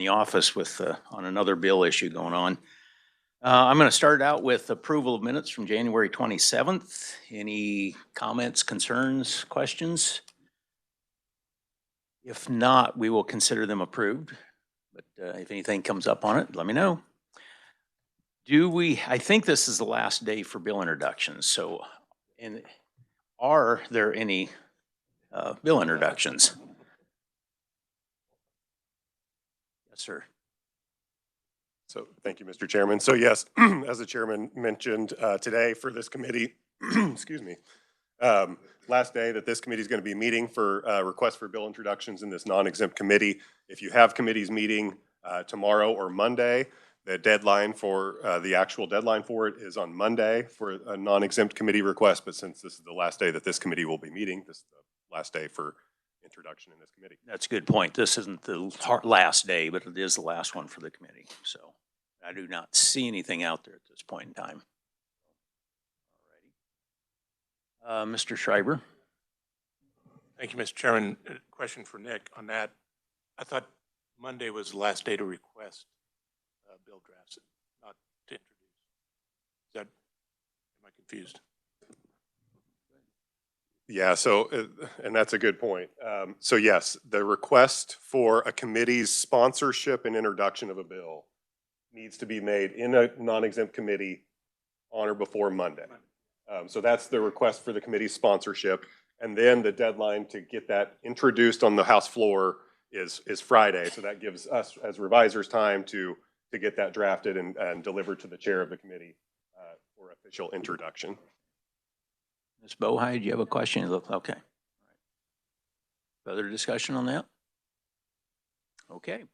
the office with on another bill issue going on. I'm going to start out with approval of minutes from January 27th. Any comments, concerns, questions? If not, we will consider them approved. But if anything comes up on it, let me know. I think this is the last day for bill introductions. So, are there any bill introductions? Yes, sir. So thank you, Mr. Chairman. So yes, as the chairman mentioned today for this committee, excuse me, last day that this committee is going to be meeting for requests for bill introductions in this non-exempt committee. If you have committees meeting tomorrow or Monday, the deadline for the actual deadline for it is on Monday for a non-exempt committee request. But since this is the last day that this committee will be meeting, this is the last day for introduction in this committee. That's a good point. This isn't the last day, but it is the last one for the committee. So I do not see anything out there at this point in time. All righty. Mr. Schreiber. Thank you, Mr. Chairman. A question for Nick on that. I thought Monday was the last day to request bill drafts, not to introduce. Am I confused? Yeah, so, and that's a good point. So yes, the request for a committee's sponsorship and introduction of a bill needs to be made in a non-exempt committee on or before Monday. So that's the request for the committee's sponsorship. And then the deadline to get that introduced on the House floor is Friday. So that gives us as revisers time to get that drafted and delivered to the chair of the committee for official introduction. Ms. Bohai, do you have a question? Okay. Further discussion on that? Okay.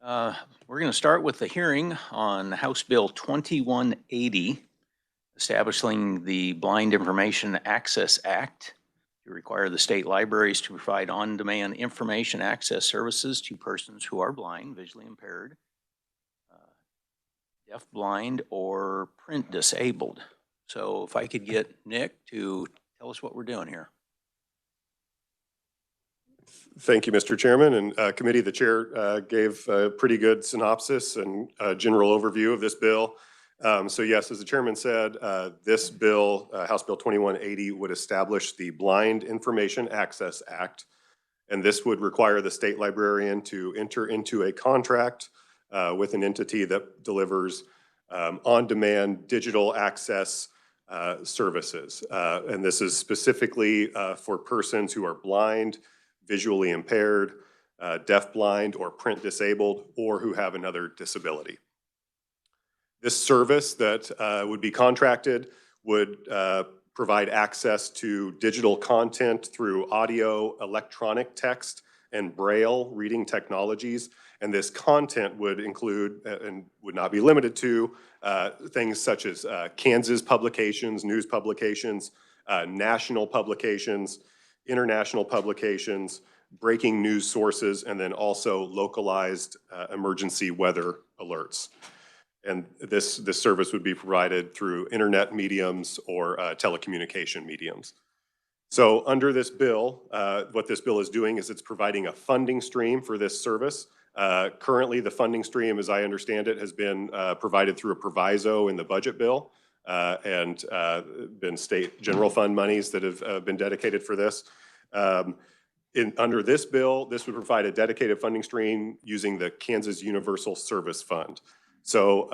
We're going to start with the hearing on House Bill 2180, establishing the Blind Information Access Act to require the state libraries to provide on-demand information access services to persons who are blind, visually impaired, deaf-blind, or print disabled. So if I could get Nick to tell us what we're doing here. Thank you, Mr. Chairman and committee. The chair gave a pretty good synopsis and general overview of this bill. So yes, as the chairman said, this bill, House Bill 2180, would establish the Blind Information Access Act. And this would require the state librarian to enter into a contract with an entity that delivers on-demand digital access services. And this is specifically for persons who are blind, visually impaired, deaf-blind, or print disabled, or who have another disability. This service that would be contracted would provide access to digital content through audio, electronic text, and Braille reading technologies. And this content would include and would not be limited to things such as Kansas publications, news publications, national publications, international publications, breaking news sources, and then also localized emergency weather alerts. And this service would be provided through internet mediums or telecommunication mediums. So under this bill, what this bill is doing is it's providing a funding stream for this service. Currently, the funding stream, as I understand it, has been provided through a proviso in the budget bill and been state general fund monies that have been dedicated for this. Under this bill, this would provide a dedicated funding stream using the Kansas Universal Service Fund. So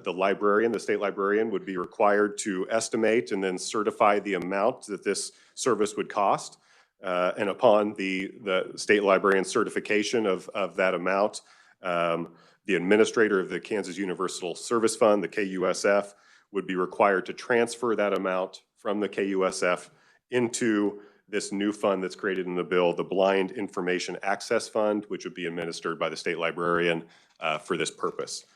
the librarian, the state librarian, would be required to estimate and then certify the amount that this service would cost. And upon the state librarian certification of that amount, the administrator of the Kansas Universal Service Fund, the KUSF, would be required to transfer that amount from the KUSF into this new fund that's created in the bill, the Blind Information Access Fund, which would be administered by the state librarian for this purpose.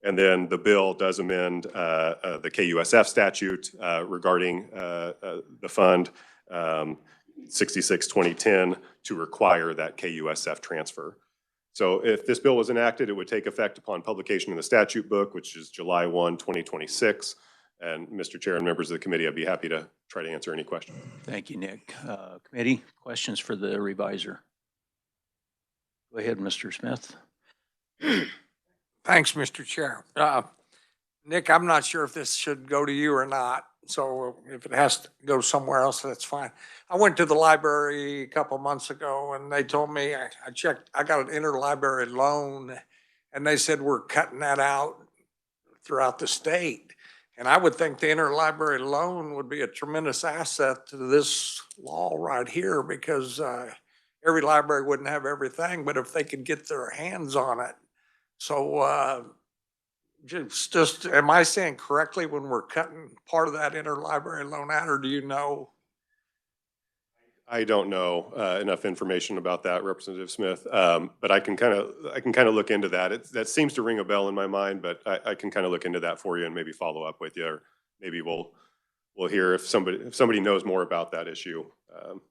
And then the bill does amend the KUSF statute regarding the fund 66-2010 to require that KUSF transfer. So if this bill was enacted, it would take effect upon publication in the statute book, which is July 1, 2026. And Mr. Chair and members of the committee, I'd be happy to try to answer any questions. Thank you, Nick. Committee, questions for the reviser? Go ahead, Mr. Smith. Thanks, Mr. Chair. Nick, I'm not sure if this should go to you or not, so if it has to go somewhere else, that's fine. I went to the library a couple months ago and they told me, I checked, I got an interlibrary loan, and they said we're cutting that out throughout the state. And I would think the interlibrary loan would be a tremendous asset to this law right here, because every library wouldn't have everything, but if they could get their hands on it. So just, am I saying correctly when we're cutting part of that interlibrary loan out, or do you know? I don't know enough information about that, Representative Smith, but I can kind of look into that. That seems to ring a bell in my mind, but I can kind of look into that for you and maybe follow up with you, or maybe we'll hear if somebody knows more about that issue.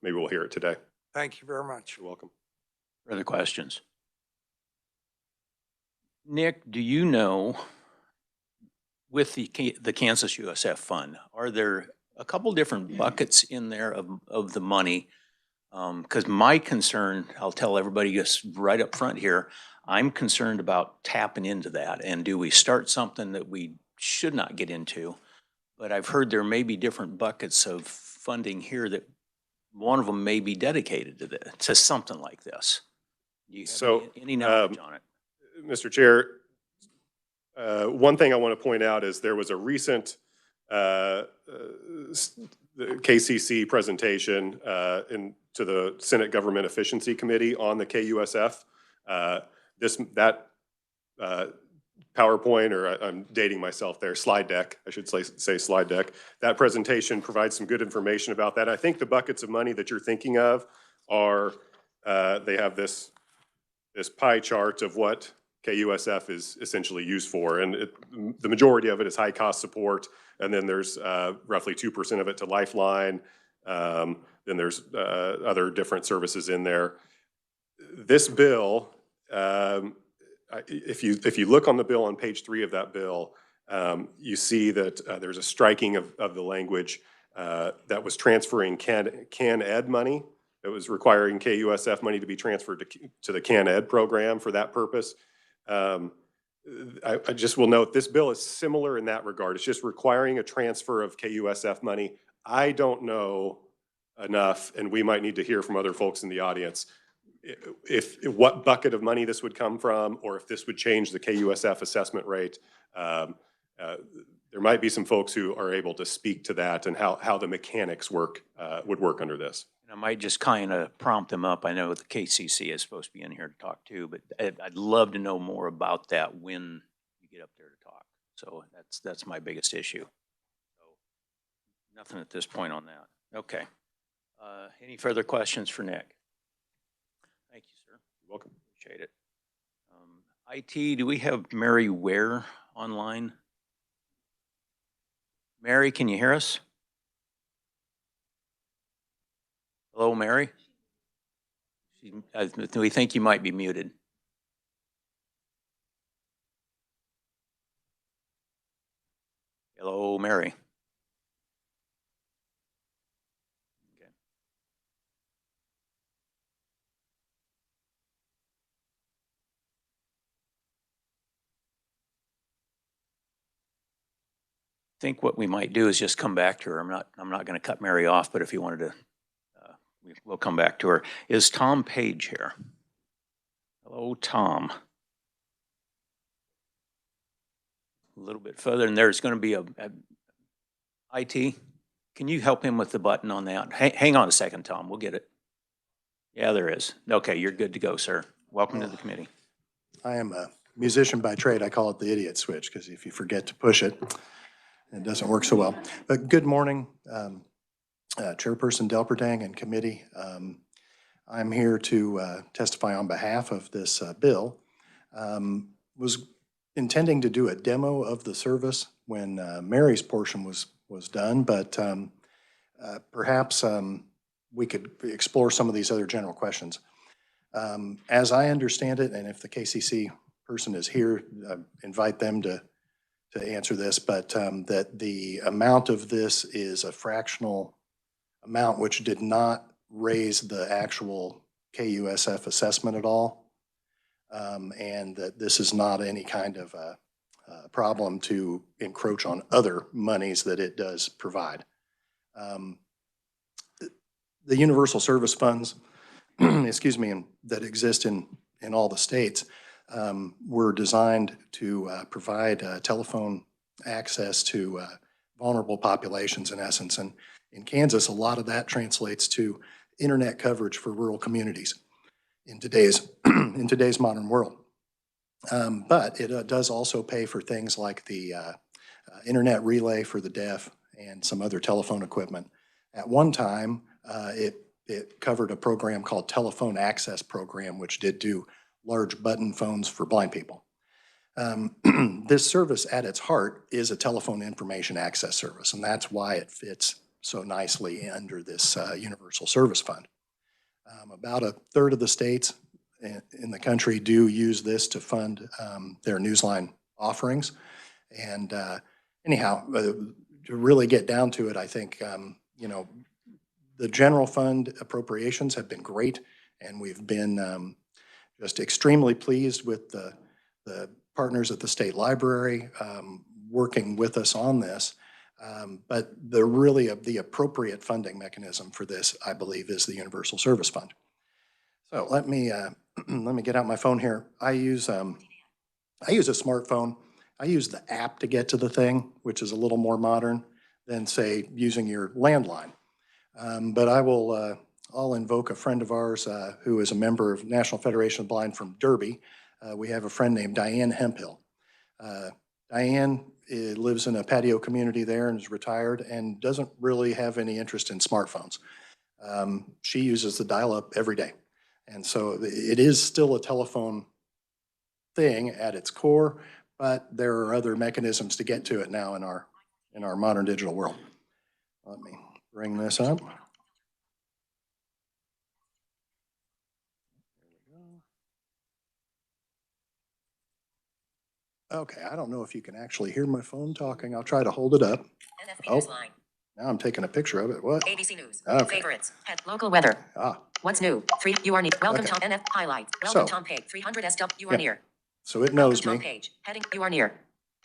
Maybe we'll hear it today. Thank you very much. You're welcome. Further questions? Nick, do you know, with the Kansas USF fund, are there a couple different buckets in there of the money? Because my concern, I'll tell everybody just right up front here, I'm concerned about tapping into that. And do we start something that we should not get into? But I've heard there may be different buckets of funding here that one of them may be dedicated to something like this. Do you have any knowledge on it? Mr. Chair, one thing I want to point out is there was a recent KCC presentation to the Senate Government Efficiency Committee on the KUSF. That PowerPoint, or I'm dating myself there, slide deck, I should say slide deck. That presentation provides some good information about that. I think the buckets of money that you're thinking of are, they have this pie chart of what KUSF is essentially used for. And the majority of it is high cost support. And then there's roughly 2% of it to Lifeline. Then there's other different services in there. This bill, if you look on the bill on page 3 of that bill, you see that there's a striking of the language that was transferring CAN-Ed money. It was requiring KUSF money to be transferred to the CAN-Ed program for that purpose. I just will note this bill is similar in that regard. It's just requiring a transfer of KUSF money. I don't know enough, and we might need to hear from other folks in the audience, if what bucket of money this would come from, or if this would change the KUSF assessment rate. There might be some folks who are able to speak to that and how the mechanics would work under this. I might just kind of prompt them up. I know the KCC is supposed to be in here to talk too, but I'd love to know more about that when you get up there to talk. So that's my biggest issue. So nothing at this point on that. Okay. Any further questions for Nick? Thank you, sir. You're welcome. Appreciate it. IT, do we have Mary Ware online? Mary, can you hear us? Hello, Mary? We think you might be muted. Hello, Mary. Okay. I think what we might do is just come back to her. I'm not going to cut Mary off, but if you wanted to, we'll come back to her. Is Tom Page here? Hello, Tom. A little bit further, and there's going to be a IT. Can you help him with the button on that? Hang on a second, Tom. We'll get it. Yeah, there is. Okay, you're good to go, sir. Welcome to the committee. I am a musician by trade. I call it the idiot switch, because if you forget to push it, it doesn't work so well. But good morning, Chairperson Delpertang and committee. I'm here to testify on behalf of this bill. Was intending to do a demo of the service when Mary's portion was done, but perhaps we could explore some of these other general questions. As I understand it, and if the KCC person is here, invite them to answer this, but that the amount of this is a fractional amount which did not raise the actual KUSF assessment at all. and that this is not any kind of problem to encroach on other monies that it does provide. The universal service funds, excuse me, that exist in all the states were designed to provide telephone access to vulnerable populations in essence. And in Kansas, a lot of that translates to internet coverage for rural communities in today's in today's modern world. But it does also pay for things like the internet relay for the deaf and some other telephone equipment. At one time, it covered a program called Telephone Access Program, which did do large button phones for blind people. This service at its heart is a telephone information access service, and that's why it fits so nicely under this Universal Service Fund. About a third of the states in the country do use this to fund their Newsline offerings. And anyhow, to really get down to it, I think, you know, the general fund appropriations have been great, and we've been just extremely pleased with the partners at the state library working with us on this. But the appropriate funding mechanism for this, I believe, is the Universal Service Fund. So let me get out my phone here. I use a smartphone. I use the app to get to the thing, which is a little more modern than, say, using your landline. But I'll invoke a friend of ours who is a member of National Federation of the Blind from Derby. We have a friend named Diane Hemphill. Diane lives in a patio community there and is retired and doesn't really have any interest in smartphones. She uses the dial-up every day. And so it is still a telephone thing at its core, but there are other mechanisms to get to it now in our modern digital world. Let me bring this up. Okay, I don't know if you can actually hear my phone talking. I'll try to hold it up. Oh, now I'm taking a picture of it. What? ABC News. Okay. Favorites. Local weather. What's new? You are near. Welcome Okay. Tom. NF highlights. Welcome So- Tom page. 300 SW. You are Yep. near. So it Welcome knows Tom me. page. Heading. You are near.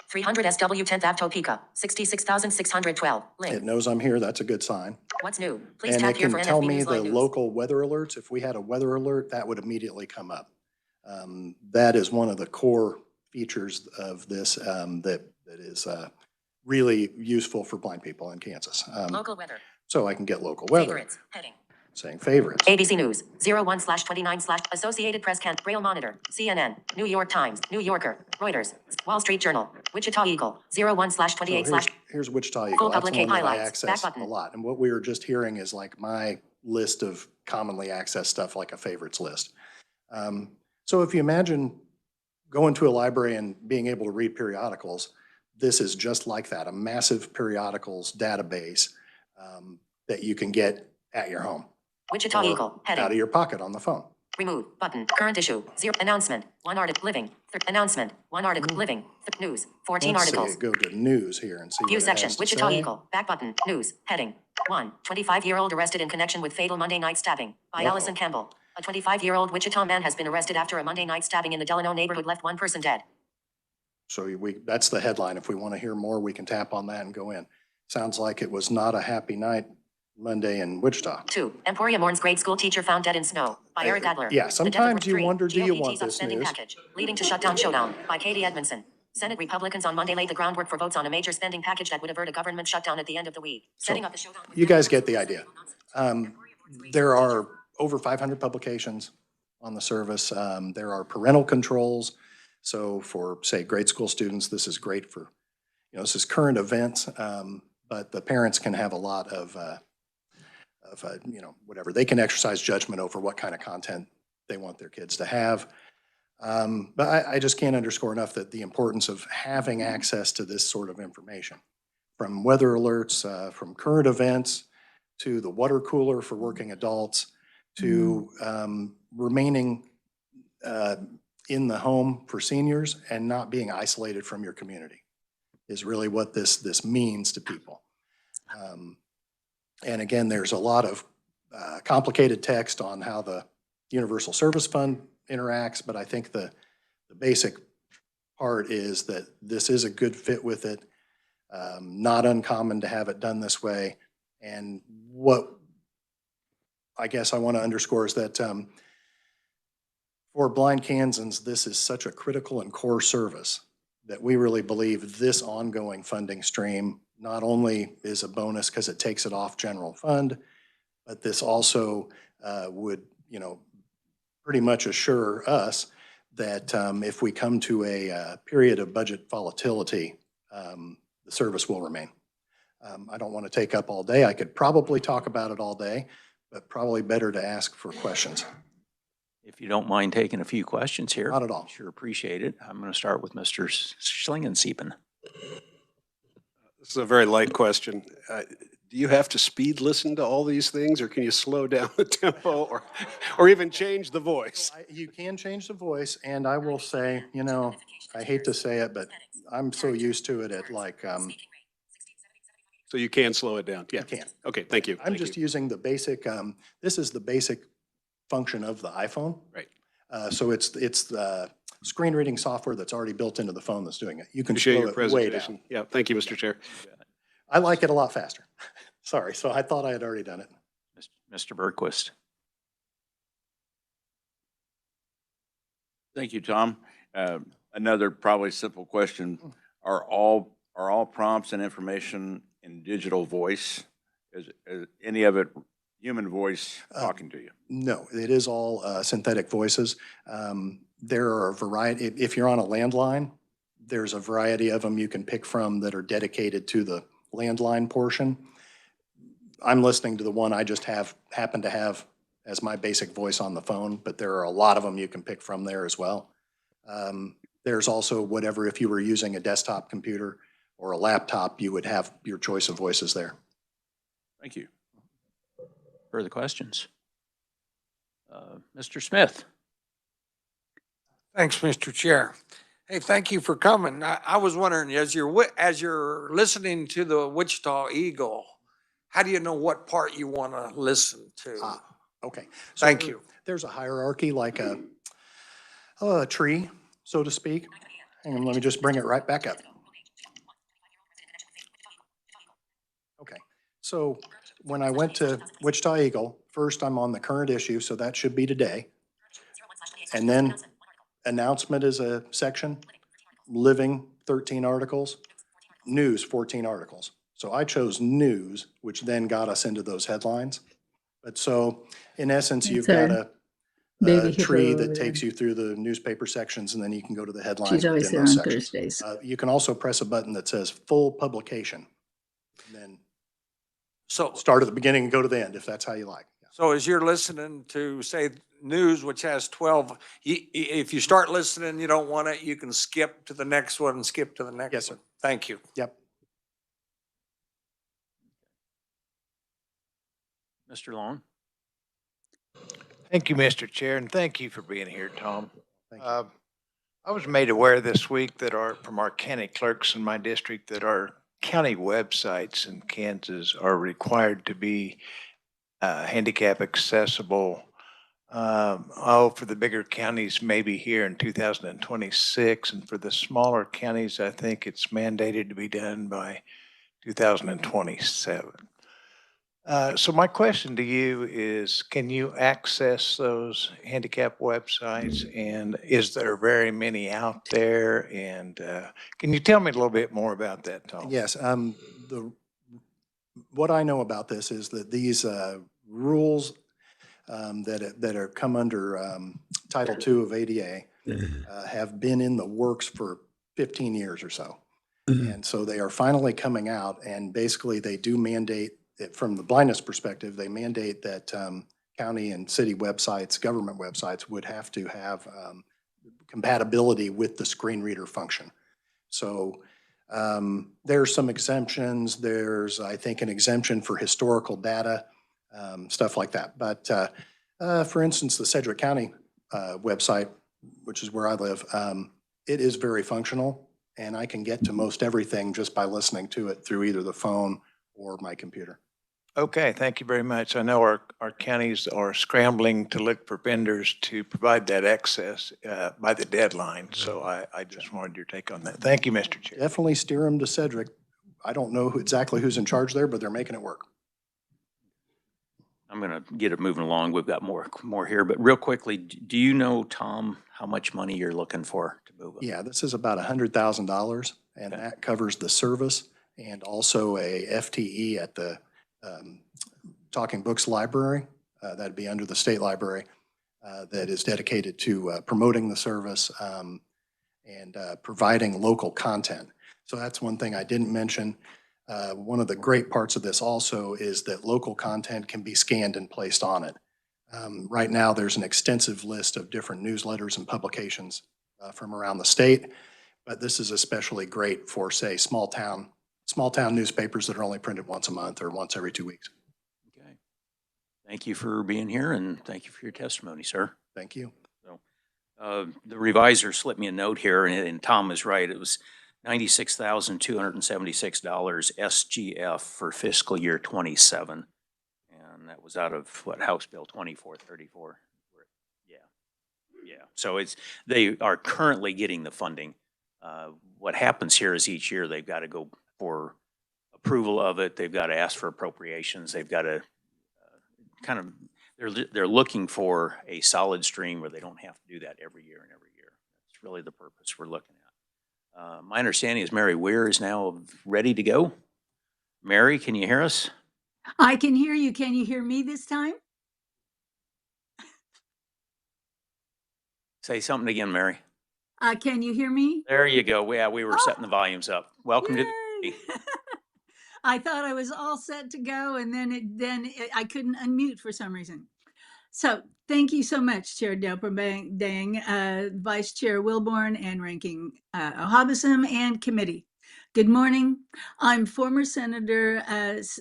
300 SW 10th Ave Topeka. 66,612. Link. It knows I'm here. That's a good sign. What's new? Please And tap it here can for tell NFB me the Newsline News. local weather alerts. If we had a weather alert, that would immediately come up. That is one of the core features of this that is really useful for blind people in Kansas. Local weather. So I can get local weather, Favorites. Heading. saying favorites. ABC News. 01/29/ Associated Press Braille Monitor. CNN. New York Times. New Yorker. Reuters. Wall Street Journal. Wichita Eagle. So 01/28/ here's Wichita Eagle. Full That's public one that I highlights. Back access a button. lot. And what we were just hearing is like my list of commonly accessed stuff, like a favorites list. So if you imagine going to a library and being able to read periodicals, this is just like that, a massive periodicals database that you can get at your home. Wichita or Eagle. Heading. out of your pocket on the phone. Remove button. Current issue. 0. Announcement. 1 article. Living. Announcement. 1 article. Living. News. 14 Let's articles. see, go to news here and see View what it section. has to Wichita say. Eagle. Back button. News. Heading. 1. 25-year-old arrested in connection with fatal Monday night stabbing by Uh-oh. Allison Campbell. A 25-year-old Wichita man has been arrested after a Monday night stabbing in the Delano neighborhood left one person dead. So that's the headline. If we want to hear more, we can tap on that and go in. Sounds like it was not a happy night Monday in Wichita. 2. Emporia mourns grade school teacher found dead in snow by Eric Adler. Yeah, The sometimes death of you 3. wonder, do you GOP want tees up this spending news? package, leading to shutdown showdown by Katie Edmondson. Senate Republicans on Monday laid the groundwork for votes on a major spending package that would avert a government shutdown at the end of the week. Setting up the showdown. with You guys get the idea. There are over 500 publications on the service. There are parental controls. So for, say, grade school students, this is great for, this is current events, but the parents can have a lot of whatever. They can exercise judgment over what kind of content they want their kids to have. But I just can't underscore enough that the importance of having access to this sort of information, from weather alerts, from current events, to the water cooler for working adults, to remaining in the home for seniors and not being isolated from your community is really what this means to people. And again, there's a lot of complicated text on how the Universal Service Fund interacts, but I think the basic part is that this is a good fit with it. Not uncommon to have it done this way. And what I guess I want to underscore is that for blind Kansans, this is such a critical and core service that we really believe this ongoing funding stream not only is a bonus because it takes it off general fund, but this also would, pretty much assure us that if we come to a period of budget volatility, the service will remain. I don't want to take up all day. I could probably talk about it all day, but probably better to ask for questions. If you don't mind taking a few questions here. Not at all. Sure appreciate it. I'm going to start with Mr. Schlingensiepen. This is a very light question. Do you have to speed listen to all these things, or can you slow down the tempo or even change the voice? You can change the voice, and I will say, I hate to say it, but I'm so used to it at like, So you can slow it down? Yeah. you can. Okay, thank you. I'm just using the basic, this is the basic function of the iPhone. Right. So it's the screen reading software that's already built into the phone that's doing it. You can Appreciate slow your it way down. presentation. Yeah, thank you, Mr. Chair. I like it a lot faster. Sorry, so I thought I had already done it. Mr. Bergquist. Thank you, Tom. Another probably simple question. Are all prompts and information in digital voice? Is any of it human voice talking to you? No, it is all synthetic voices. There are a variety, if you're on a landline, there's a variety of them you can pick from that are dedicated to the landline portion. I'm listening to the one I just happen to have as my basic voice on the phone, but there are a lot of them you can pick from there as well. There's also whatever, if you were using a desktop computer or a laptop, you would have your choice of voices there. Thank you. Further questions? Mr. Smith. Thanks, Mr. Chair. Hey, thank you for coming. I was wondering, as you're listening to the Wichita Eagle, how do you know what part you want to listen to? Okay. Thank you. There's a hierarchy like a tree, so to speak. And let me just bring it right back up. Okay. So when I went to Wichita Eagle, first I'm on the current issue, so that should be today. And then announcement is a section, living 13 articles, news 14 articles. So I chose news, which then got us into those headlines. But so in essence, you've got a tree that takes you through the newspaper sections, and then you can go to the headlines. She's always within there those on sections. Thursdays. You can also press a button that says full publication. And then So, start at the beginning and go to the end, if that's how you like. so as you're listening to, say, news, which has 12, if you start listening, you don't want it, you can skip to the next one and skip to the next one. Yes, sir. Thank you. Yep. Mr. Long. Thank you, Mr. Chair, and thank you for being here, Tom. Thank you. I was made aware this week that from our county clerks in my district that our county websites in Kansas are required to be handicap accessible. For the bigger counties, maybe here in 2026, and for the smaller counties, I think it's mandated to be done by 2027. So my question to you is, can you access those handicap websites, and is there very many out there? And can you tell me a little bit more about that, Tom? Yes. What I know about this is that these rules that are come under Title II of ADA have been in the works for 15 years or so. And so they are finally coming out, and basically they do mandate, from the blindness perspective, they mandate that county and city websites, government websites would have to have compatibility with the screen reader function. So there's some exemptions. There's, I think, an exemption for historical data, stuff like that. But for instance, the Sedgwick County website, which is where I live, it is very functional, and I can get to most everything just by listening to it through either the phone or my computer. Okay, thank you very much. I know our counties are scrambling to look for vendors to provide that access by the deadline. So I just wanted your take on that. Thank you, Mr. Chair. Definitely steer them to Cedric. I don't know exactly who's in charge there, but they're making it work. I'm going to get it moving along. We've got more here, but real quickly, do you know, Tom, how much money you're looking for to move it? Yeah, this is about $100,000, and Okay. that covers the service and also a FTE at the Talking Books Library. That'd be under the state library that is dedicated to promoting the service and providing local content. So that's one thing I didn't mention. One of the great parts of this also is that local content can be scanned and placed on it. Right now, there's an extensive list of different newsletters and publications from around the state, but this is especially great for, say, small town newspapers that are only printed once a month or once every 2 weeks. Okay. Thank you for being here, and thank you for your testimony, sir. Thank you. The reviser slipped me a note here, and Tom is right. It was $96,276 SGF for fiscal year 27. And that was out of what, House Bill 2434. Yeah. So they are currently getting the funding. What happens here is each year they've got to go for approval of it. They've got to ask for appropriations. They've got to they're looking for a solid stream where they don't have to do that every year and every year. That's really the purpose we're looking at. My understanding is Mary Weir is now ready to go. Mary, can you hear us? I can hear you. Can you hear me this time? Say something again, Mary. Can you hear me? There you go. Yeah, we were setting the volumes up. Welcome to the Yay! I thought I was all set to go, and then I couldn't unmute for some reason. So thank you so much, Chair Delperdang, Vice Chair Wilborn, and Ranking Hobison, and committee. Good morning. I'm former Senator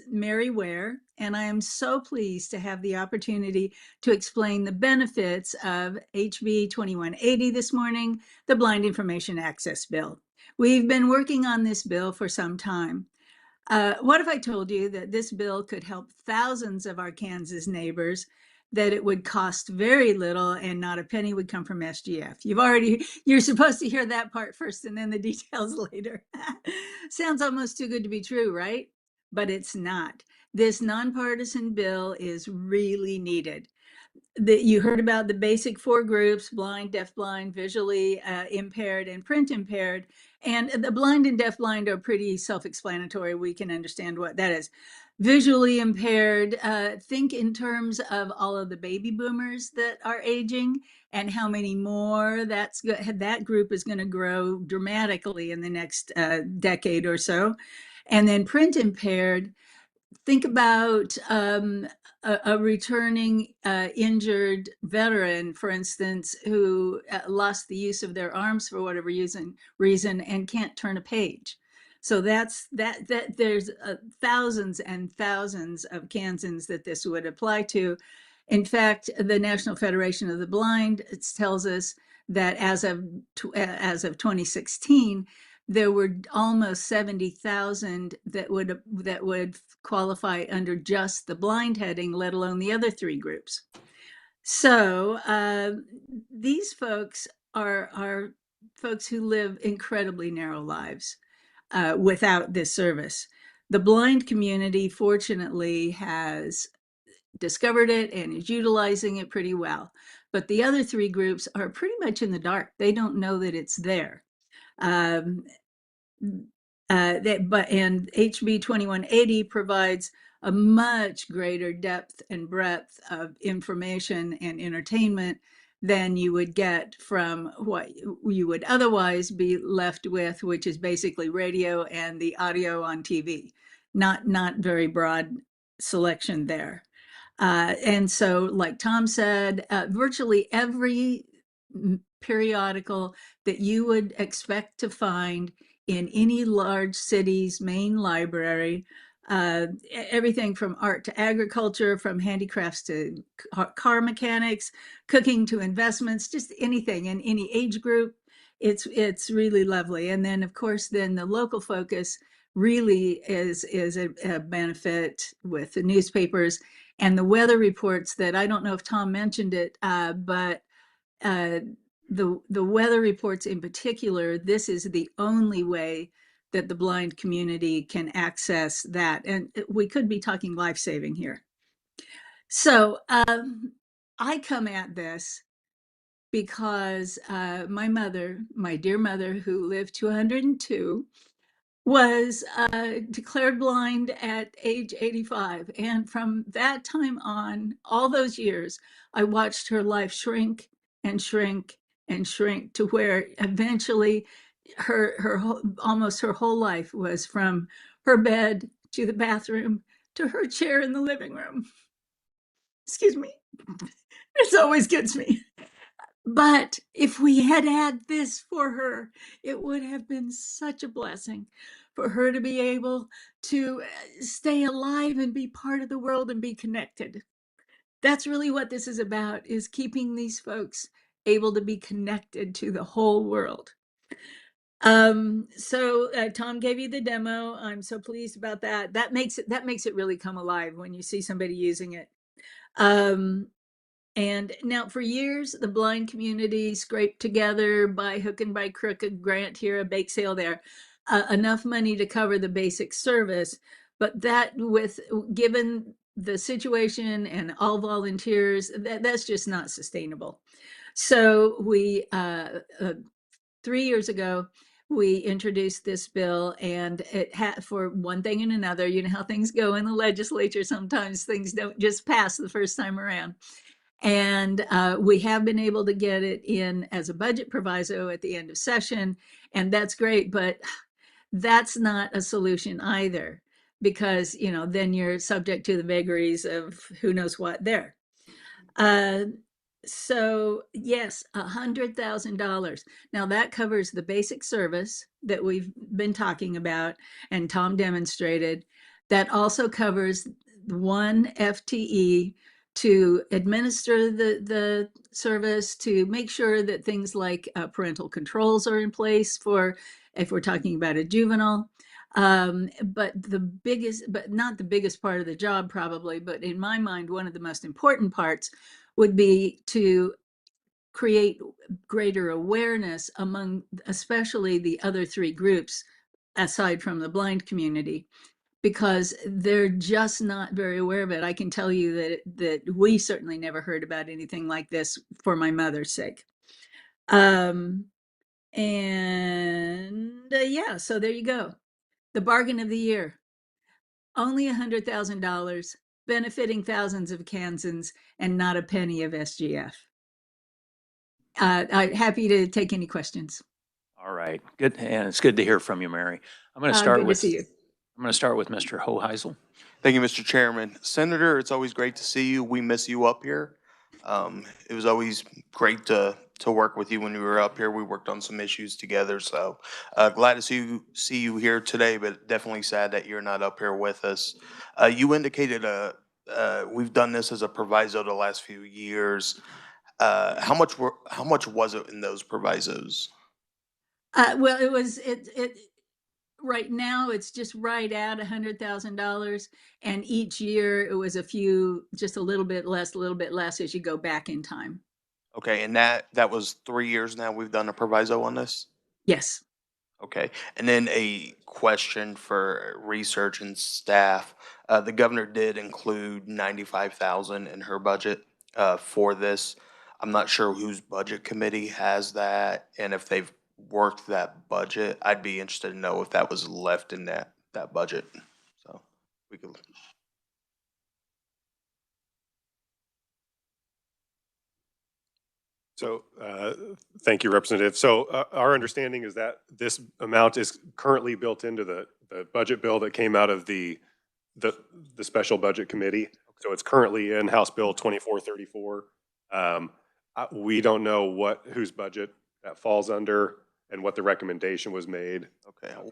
Mary Ware, and I am so pleased to have the opportunity to explain the benefits of HB 2180 this morning, the Blind Information Access Bill. We've been working on this bill for some time. What if I told you that this bill could help thousands of our Kansas neighbors, that it would cost very little and not a penny would come from SGF? You're supposed to hear that part first and then the details later. Sounds almost too good to be true, right? But it's not. This nonpartisan bill is really needed. You heard about the basic 4 groups: blind, deafblind, visually impaired, and print impaired. And the blind and deafblind are pretty self-explanatory. We can understand what that is. Visually impaired, think in terms of all of the baby boomers that are aging and how many more that group is going to grow dramatically in the next decade or so. And then print impaired, think about a returning injured veteran, for instance, who lost the use of their arms for whatever reason and can't turn a page. So there's thousands and thousands of Kansans that this would apply to. In fact, the National Federation of the Blind tells us that as of 2016, there were almost 70,000 that would qualify under just the blind heading, let alone the other 3 groups. So these folks are folks who live incredibly narrow lives without this service. The blind community, fortunately, has discovered it and is utilizing it pretty well. But the other 3 groups are pretty much in the dark. They don't know that it's there. And HB 2180 provides a much greater depth and breadth of information and entertainment than you would get from what you would otherwise be left with, which is basically radio and the audio on TV. Not very broad selection there. And so, like Tom said, virtually every periodical that you would expect to find in any large city's main library, everything from art to agriculture, from handicrafts to car mechanics, cooking to investments, just anything in any age group. It's really lovely. And then, of course, then the local focus really is a benefit with the newspapers and the weather reports that I don't know if Tom mentioned it, but the weather reports in particular, this is the only way that the blind community can access that. And we could be talking life-saving here. So I come at this because my mother, my dear mother, who lived to 102, was declared blind at age 85. And from that time on, all those years, I watched her life shrink and shrink and shrink to where eventually almost her whole life was from her bed to the bathroom to her chair in the living room. Excuse me. This always gets me. But if we had had this for her, it would have been such a blessing for her to be able to stay alive and be part of the world and be connected. That's really what this is about, is keeping these folks able to be connected to the whole world. So Tom gave you the demo. I'm so pleased about that. That makes it really come alive when you see somebody using it. And now for years, the blind community scraped together by hook and by crook, a grant here, a bake sale there, enough money to cover the basic service. But that, given the situation and all volunteers, that's just not sustainable. So we, 3 years ago, we introduced this bill, and it had, for one thing and another, you know how things go in the legislature, sometimes things don't just pass the first time around. And we have been able to get it in as a budget proviso at the end of session, and that's great, but that's not a solution either, because, you know, then you're subject to the vagaries of who knows what there. So yes, $100,000. Now that covers the basic service that we've been talking about and Tom demonstrated. That also covers one FTE to administer the service, to make sure that things like parental controls are in place for, if we're talking about a juvenile. But not the biggest part of the job probably, but in my mind, one of the most important parts would be to create greater awareness among especially the other three groups aside from the blind community, because they're just not very aware of it. I can tell you that we certainly never heard about anything like this for my mother's sake. And yeah, so there you go. The bargain of the year. Only $100,000, benefiting thousands of Kansans and not a penny of SGF. I'm happy to take any questions. All right, good, and it's good to hear from you, Mary. I'm going to Good to see you. I'm going to start with Mr. Hoheisel. Thank you, Mr. Chairman. Senator, it's always great to see you. We miss you up here. It was always great to work with you when you were up here. We worked on some issues together, so glad to see you here today, but definitely sad that you're not up here with us. You indicated we've done this as a proviso the last few years. How much was it in those provisos? Well, right now it's just right at $100,000, and each year it was just a little bit less as you go back in time. Okay, and that was 3 years now we've done a proviso on this? Yes. Okay, and then a question for research and staff. The governor did include 95,000 in her budget for this. I'm not sure whose budget committee has that, and if they've worked that budget. I'd be interested to know if that was left in that budget. So we could. So thank you, Representative. So our understanding is that this amount is currently built into the budget bill that came out of the special budget committee. So it's currently in House Bill 2434. We don't know whose budget that falls under and what the recommendation was made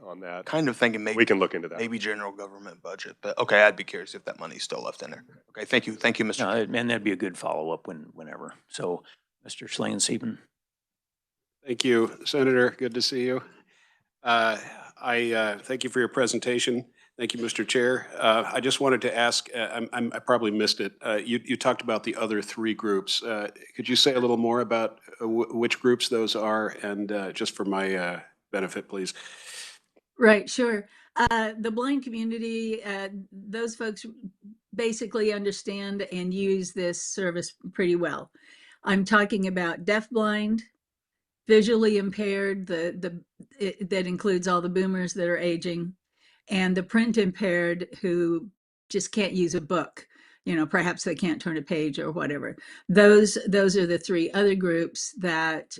on that. Kind of thinking maybe we can look into that. Maybe general government budget, but okay, I'd be curious if that money's still left in there. Okay, thank you, Mr. No, and that'd be a good follow-up whenever. So, Mr. Schlangensieben. Thank you, Senator. Good to see you. I thank you for your presentation. Thank you, Mr. Chair. I just wanted to ask, I probably missed it. You talked about the other three groups. Could you say a little more about which groups those are, and just for my benefit, please? Right, sure. The blind community, those folks basically understand and use this service pretty well. I'm talking about deafblind, visually impaired, that includes all the boomers that are aging, and the print impaired who just can't use a book. You know, perhaps they can't turn a page or whatever. Those are the three other groups that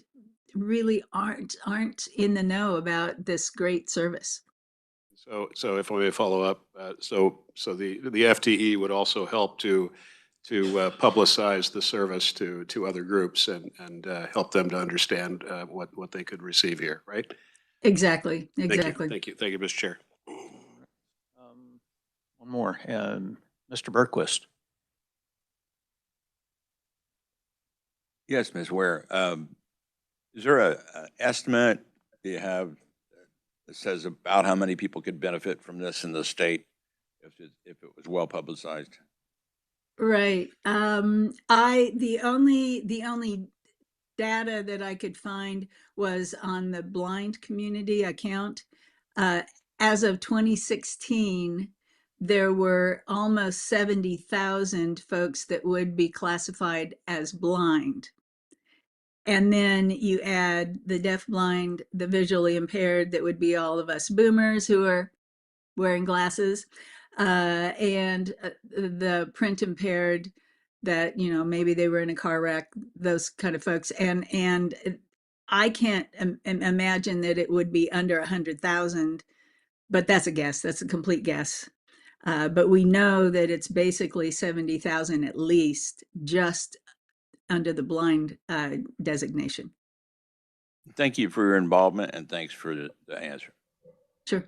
really aren't in the know about this great service. So if I may follow up, so the FTE would also help to publicize the service to other groups and help them to understand what they could receive here, right? Exactly. Thank you, Mr. Chair. One more, Mr. Berquist. Yes, Ms. Ware. Is there a estimate do you have that says about how many people could benefit from this in the state if it was well publicized? Right. The only data that I could find was on the blind community account. As of 2016, there were almost 70,000 folks that would be classified as blind. And then you add the deafblind, the visually impaired, that would be all of us boomers who are wearing glasses, and the print impaired that, you know, maybe they were in a car wreck, those kind of folks. And I can't imagine that it would be under 100,000, but that's a guess. That's a complete guess. But we know that it's basically 70,000 at least just under the blind designation. Thank you for your involvement and thanks for the answer. Sure.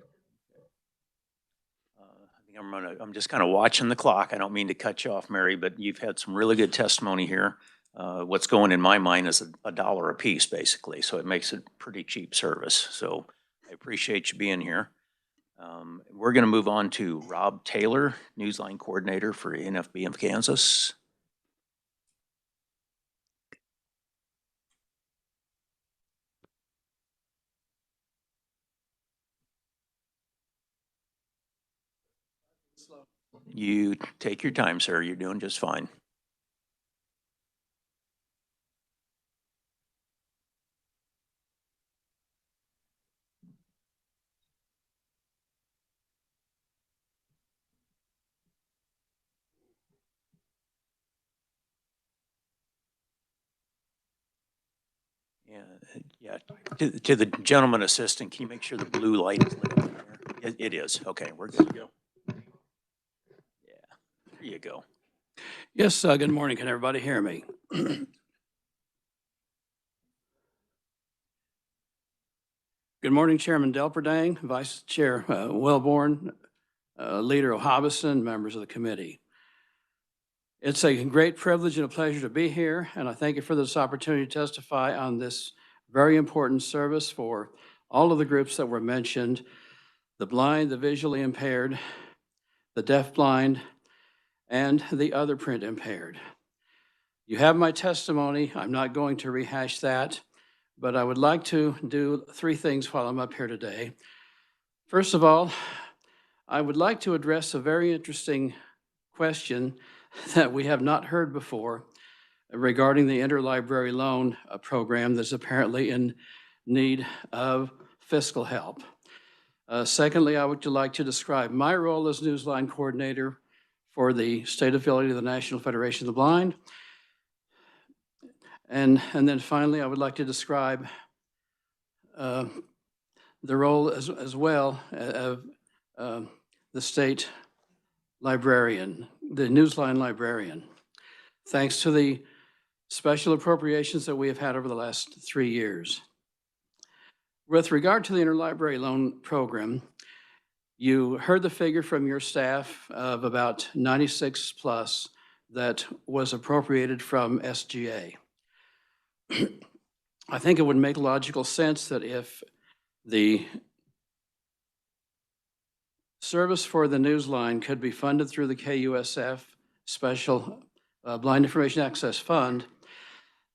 I'm just kind of watching the clock. I don't mean to cut you off, Mary, but you've had some really good testimony here. What's going in my mind is $1 a piece, basically. So it makes it pretty cheap service. So I appreciate you being here. We're going to move on to Rob Taylor, Newsline Coordinator for NFB of Kansas. You take your time, sir. You're doing just fine. Yeah. To the gentleman assistant, can you make sure the blue light is lit up in there? It is. Okay, we're good to go. Yeah, there you go. Yes, good morning. Can everybody hear me? Good morning, Chairman Delperdang, Vice Chair Wellborn, Leader O'Hobson, members of the committee. It's a great privilege and a pleasure to be here, and I thank you for this opportunity to testify on this very important service for all of the groups that were mentioned: the blind, the visually impaired, the deafblind, and the other print impaired. You have my testimony. I'm not going to rehash that, but I would like to do three things while I'm up here today. First of all, I would like to address a very interesting question that we have not heard before regarding the interlibrary loan program that's apparently in need of fiscal help. Secondly, I would like to describe my role as Newsline Coordinator for the state affiliate of the National Federation of the Blind. And then finally, I would like to describe the role as well of the state librarian, the Newsline librarian. Thanks to the special appropriations that we have had over the last 3 years. With regard to the interlibrary loan program, you heard the figure from your staff of about 96 plus that was appropriated from SGA. I think it would make logical sense that if the service for the Newsline could be funded through the KUSF Special Blind Information Access Fund.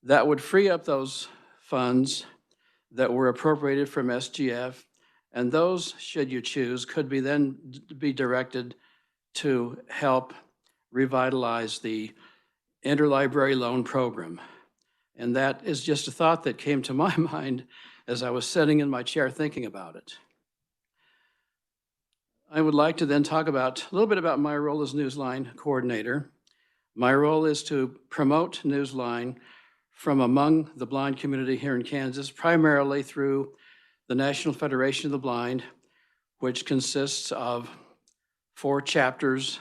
That would free up those funds that were appropriated from SGF, and those, should you choose, could be then be directed to help revitalize the interlibrary loan program. And that is just a thought that came to my mind as I was sitting in my chair thinking about it. I would like to then talk about a little bit about my role as Newsline coordinator. My role is to promote Newsline from among the blind community here in Kansas, primarily through the National Federation of the Blind, which consists of 4 chapters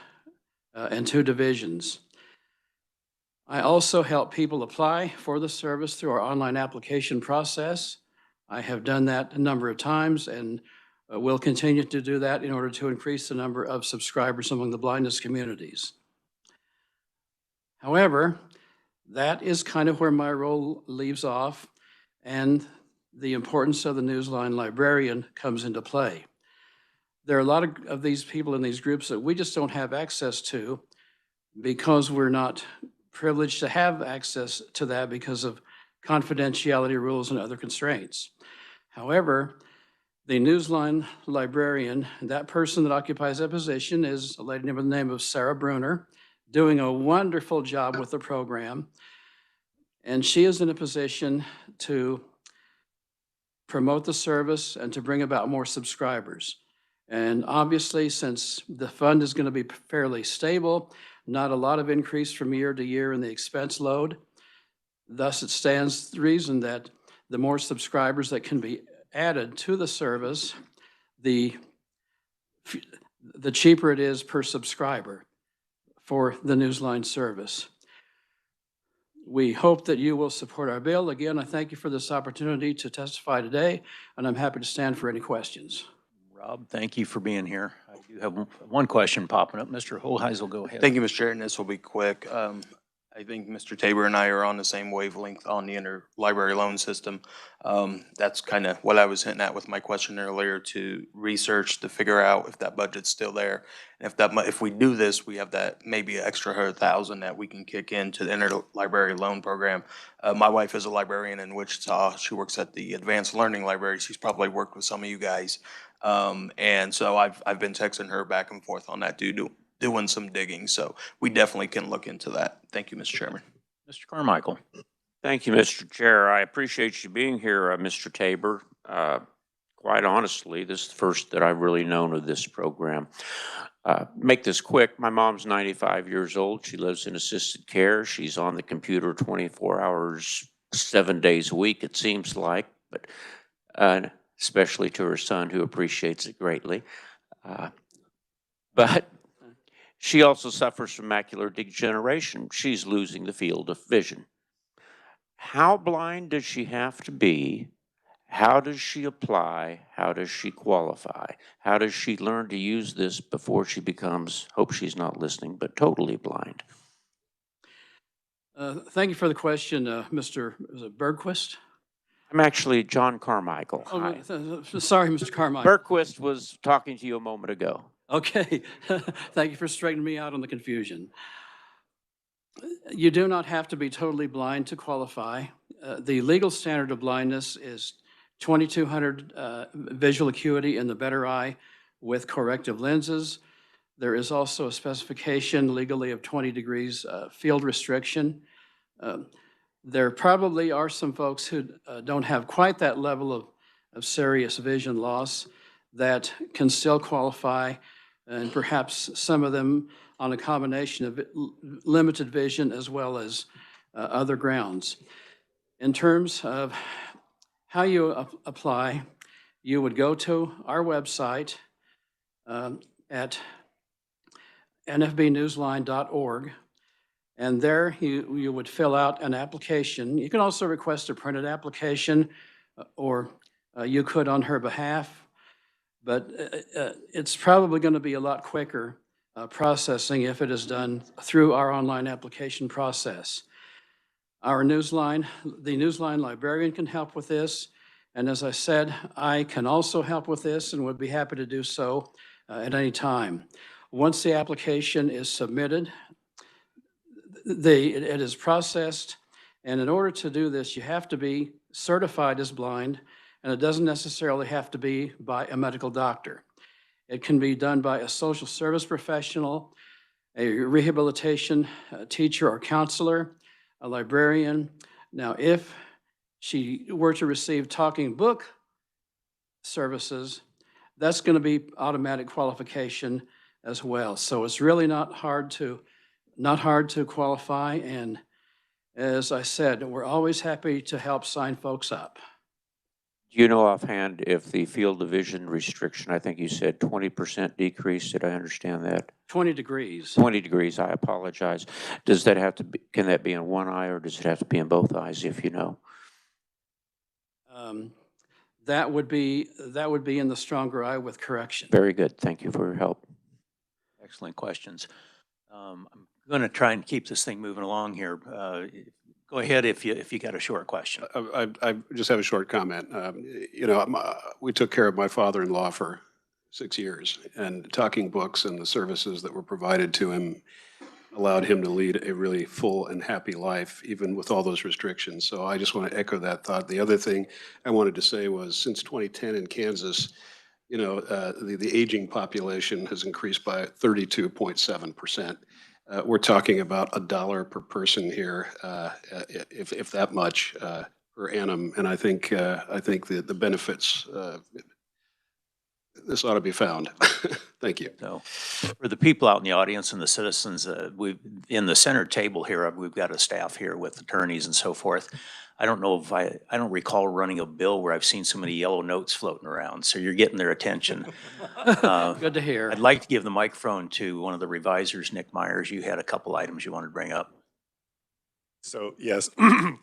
and 2 divisions. I also help people apply for the service through our online application process. I have done that a number of times and will continue to do that in order to increase the number of subscribers among the blindness communities. However, that is kind of where my role leaves off, and the importance of the Newsline librarian comes into play. There are a lot of these people in these groups that we just don't have access to because we're not privileged to have access to that because of confidentiality rules and other constraints. However, the Newsline librarian, that person that occupies that position is a lady by the name of Sarah Bruner, doing a wonderful job with the program. And she is in a position to promote the service and to bring about more subscribers. And obviously, since the fund is going to be fairly stable, not a lot of increase from year to year in the expense load. Thus, it stands to reason that the more subscribers that can be added to the service, the cheaper it is per subscriber for the Newsline service. We hope that you will support our bill. Again, I thank you for this opportunity to testify today, and I'm happy to stand for any questions. Rob, thank you for being here. I do have one question popping up. Mr. Hoheisel, go ahead. Thank you, Mr. Chair, and this will be quick. I think Mr. Tabor and I are on the same wavelength on the interlibrary loan system. That's kind of what I was hinting at with my question earlier, to research to figure out if that budget's still there. And if we do this, we have that maybe an extra $100,000 that we can kick into the interlibrary loan program. My wife is a librarian in Wichita. She works at the Advanced Learning Library. She's probably worked with some of you guys. And so I've been texting her back and forth on that doing some digging, so we definitely can look into that. Thank you, Mr. Chairman. Mr. Carmichael. Thank you, Mr. Chair. I appreciate you being here, Mr. Tabor. Quite honestly, this is the first that I've really known of this program. Make this quick. My mom's 95 years old. She lives in assisted care. She's on the computer 24 hours, 7 days a week, it seems like, but especially to her son, who appreciates it greatly. But she also suffers from macular degeneration. She's losing the field of vision. How blind does she have to be? How does she apply? How does she qualify? How does she learn to use this before she becomes, hope she's not listening, but totally blind? Thank you for the question, Mr. Bergquist. I'm actually John Carmichael. Oh, sorry, Mr. Carmichael. Bergquist was talking to you a moment ago. Okay. Thank you for straightening me out on the confusion. You do not have to be totally blind to qualify. The legal standard of blindness is 2200 visual acuity in the better eye with corrective lenses. There is also a specification legally of 20 degrees field restriction. There probably are some folks who don't have quite that level of serious vision loss that can still qualify, and perhaps some of them on a combination of limited vision as well as other grounds. In terms of how you apply, you would go to our website at nfbnewsline.org, and there you would fill out an application. You can also request a printed application, or you could on her behalf. But it's probably going to be a lot quicker processing if it is done through our online application process. Our the Newsline librarian can help with this. And as I said, I can also help with this and would be happy to do so at any time. Once the application is submitted, it is processed, and in order to do this, you have to be certified as blind, and it doesn't necessarily have to be by a medical doctor. It can be done by a social service professional, a rehabilitation teacher or counselor, a librarian. Now, if she were to receive talking book services, that's going to be automatic qualification as well. So it's really not hard to qualify. And as I said, we're always happy to help sign folks up. Do you know offhand if the field of vision restriction, I think you said 20% decrease, did I understand that? 20 degrees. 20 degrees, I apologize. Does that have to be, can that be in one eye or does it have to be in both eyes, if you know? That would be in the stronger eye with correction. Very good. Thank you for your help. Excellent questions. I'm going to try and keep this thing moving along here. Go ahead if you got a short question. I just have a short comment. You know, we took care of my father-in-law for 6 years, and talking books and the services that were provided to him allowed him to lead a really full and happy life, even with all those restrictions. So I just want to echo that thought. The other thing I wanted to say was, since 2010 in Kansas, you know, the aging population has increased by 32.7%. We're talking about $1 per person here, if that much, per annum. And I think the benefits, this ought to be found. Thank you. So for the people out in the audience and the citizens, in the center table here, we've got a staff here with attorneys and so forth. I don't know if I don't recall running a bill where I've seen so many yellow notes floating around. So you're getting their attention. Good to hear. I'd like to give the microphone to one of the revisors, Nick Myers. You had a couple items you wanted to bring up. So yes,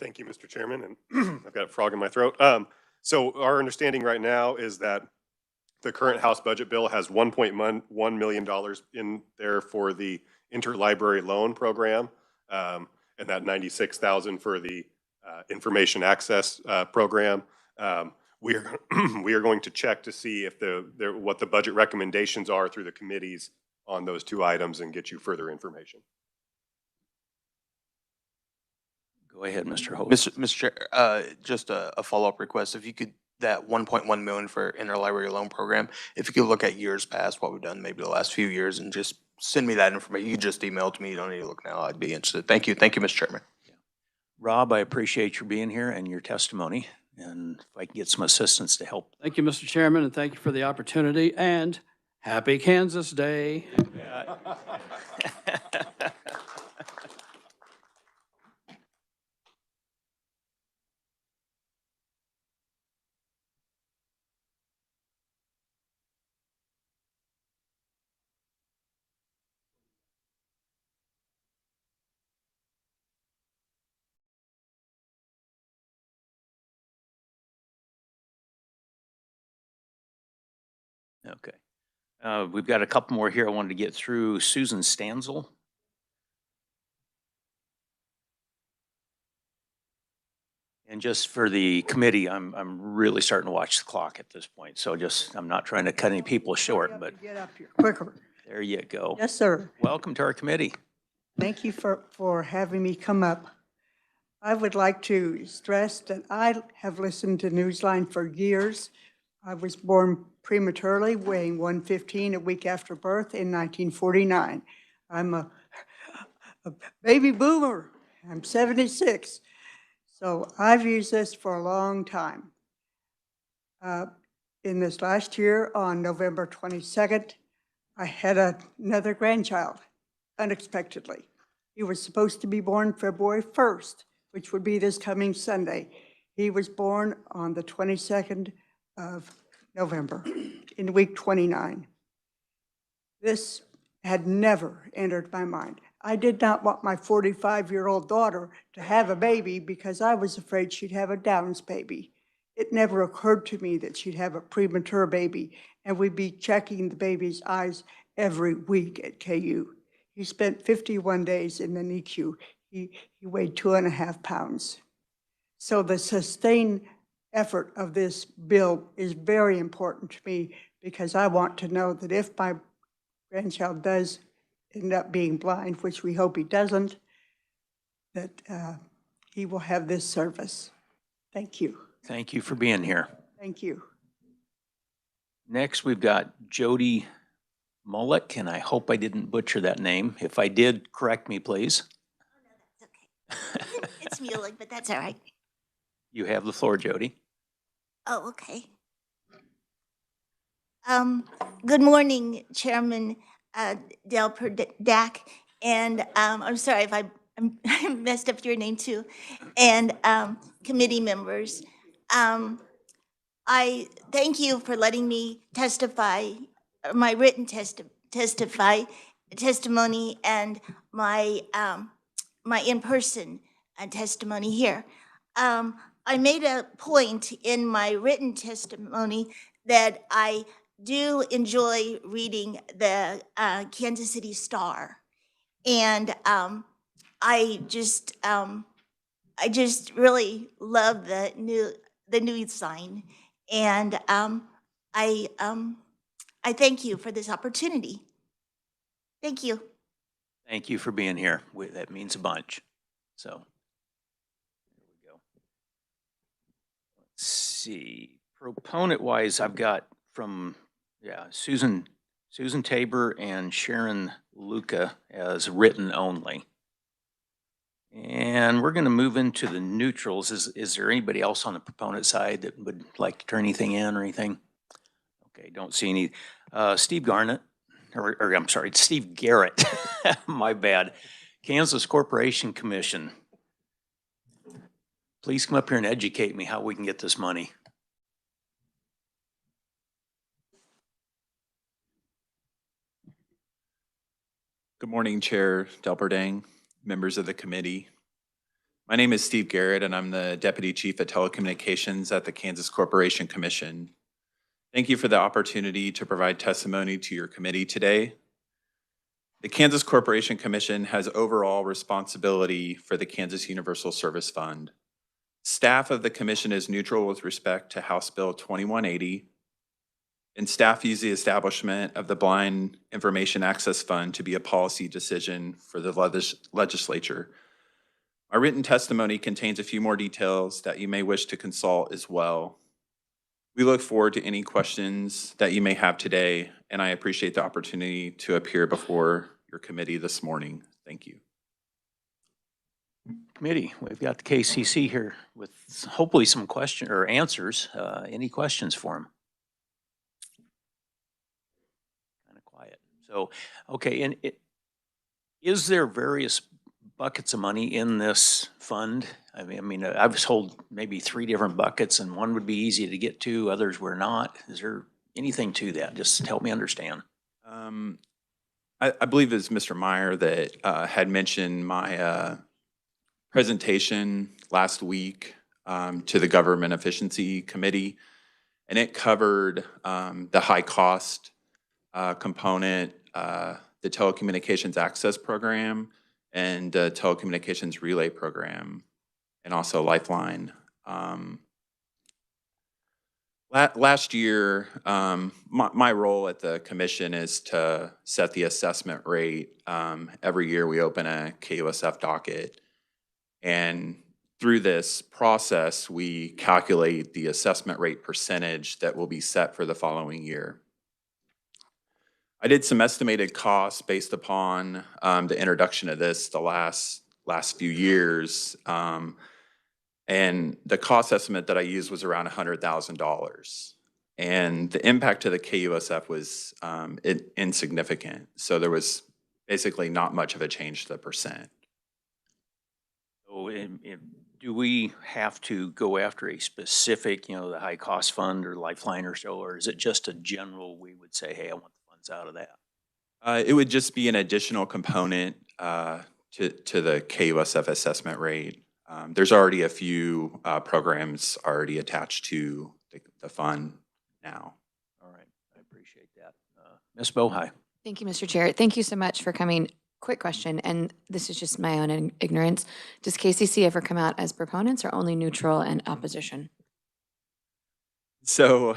thank you, Mr. Chairman, and I've got a frog in my throat. So our understanding right now is that the current House budget bill has $1.1 million in there for the interlibrary loan program, and that $96,000 for the information access program. We are going to check to see if what the budget recommendations are through the committees on those two items and get you further information. Go ahead, Mr. Holt. Mr. Chair, just a follow-up request. If you could, that 1.1 million for interlibrary loan program, if you could look at years past, what we've done maybe the last few years, and just send me that information. You can just email it to me. You don't need to look now. I'd be interested. Thank you. Thank you, Mr. Chairman. Rob, I appreciate your being here and your testimony. And if I can get some assistance to help. Thank you, Mr. Chairman, and thank you for the opportunity, and happy Kansas Day. Okay. We've got a couple more here I wanted to get through. Susan Stanzel. And just for the committee, I'm really starting to watch the clock at this point. So I'm not trying to cut any people short, but Get up here quicker. there you go. Yes, sir. Welcome to our committee. Thank you for having me come up. I would like to stress that I have listened to Newsline for years. I was born prematurely, weighing 115 a week after birth in 1949. I'm a baby boomer. I'm 76. So I've used this for a long time. In this last year, on November 22nd, I had another grandchild, unexpectedly. He was supposed to be born February 1st, which would be this coming Sunday. He was born on the 22nd of November, in week 29. This had never entered my mind. I did not want my 45-year-old daughter to have a baby because I was afraid she'd have a Downs baby. It never occurred to me that she'd have a premature baby, and we'd be checking the baby's eyes every week at KU. He spent 51 days in the NICU. He weighed 2.5 pounds. So the sustained effort of this bill is very important to me because I want to know that if my grandchild does end up being blind, which we hope he doesn't, that he will have this service. Thank you. Thank you for being here. Thank you. Next, we've got Jody Mullick, and I hope I didn't butcher that name. If I did, correct me, please. Okay. It's Mulek, but that's all right. You have the floor, Jody. Oh, okay. Good morning, Chairman Delperdak, and I'm sorry if I messed up your name too, and committee members. I thank you for letting me testify, my written testimony, and my my in-person testimony here. I made a point in my written testimony that I do enjoy reading the Kansas City Star, and I just really love the news sign, and I thank you for this opportunity. Thank you. Thank you for being here. That means a bunch. So, there we go. Let's see. Proponent-wise, I've got from, Susan Tabor and Sharon Luca as written only. And we're going to move into the neutrals. Is there anybody else on the proponent side that would like to turn anything in or anything? Okay, don't see any. Steve Garnett, or I'm sorry, Steve Garrett, my bad. Kansas Corporation Commission. Please come up here and educate me how we can get this money. Good morning, Chair Delperdang, members of the committee. My name is Steve Garrett, and I'm the Deputy Chief of Telecommunications at the Kansas Corporation Commission. Thank you for the opportunity to provide testimony to your committee today. The Kansas Corporation Commission has overall responsibility for the Kansas Universal Service Fund. Staff of the commission is neutral with respect to House Bill 2180, and staff use the establishment of the Blind Information Access Fund to be a policy decision for the legislature. My written testimony contains a few more details that you may wish to consult as well. We look forward to any questions that you may have today, and I appreciate the opportunity to appear before your committee this morning. Thank you. Committee, we've got the KCC here with hopefully some question or answers. Any questions for him? Kind of quiet. So, okay, and is there various buckets of money in this fund? I mean, I was told maybe 3 different buckets, and one would be easy to get to, others were not. Is there anything to that? Just help me understand. I believe it was Mr. Meyer that had mentioned my presentation last week to the Government Efficiency Committee, and it covered the high cost component, the Telecommunications Access Program, and the Telecommunications Relay Program, and also Lifeline. Last year, my role at the commission is to set the assessment rate. Every year we open a KUSF docket, and through this process, we calculate the assessment rate percentage that will be set for the following year. I did some estimated costs based upon the introduction of this the last few years. And the cost estimate that I used was around $100,000. And the impact to the KUSF was insignificant. So there was basically not much of a change to the percent. So do we have to go after a specific, the high cost fund or Lifeline or so, or is it just a general, we would say, hey, I want the funds out of that? It would just be an additional component to the KUSF assessment rate. There's already a few programs already attached to the fund now. All right, I appreciate that. Ms. Bohai. Thank you, Mr. Chair. Thank you so much for coming. Quick question, and this is just my own ignorance. Does KCC ever come out as proponents or only neutral and opposition? So,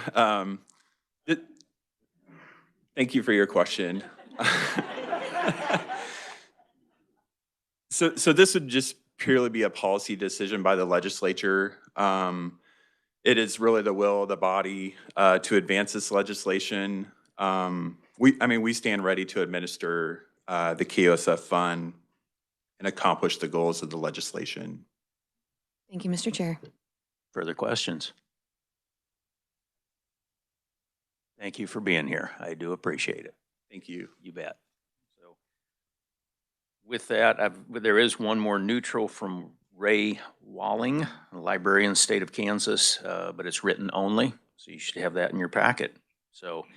thank you for your question. So this would just purely be a policy decision by the legislature. It is really the will of the body to advance this legislation. We stand ready to administer the KOSF fund and accomplish the goals of the legislation. Thank you, Mr. Chair. Further questions? Thank you for being here. I do appreciate it. Thank you. You bet. So with that, there is one more neutral from Ray Walling, a librarian, state of Kansas, but it's written only, so you should have that in your packet. So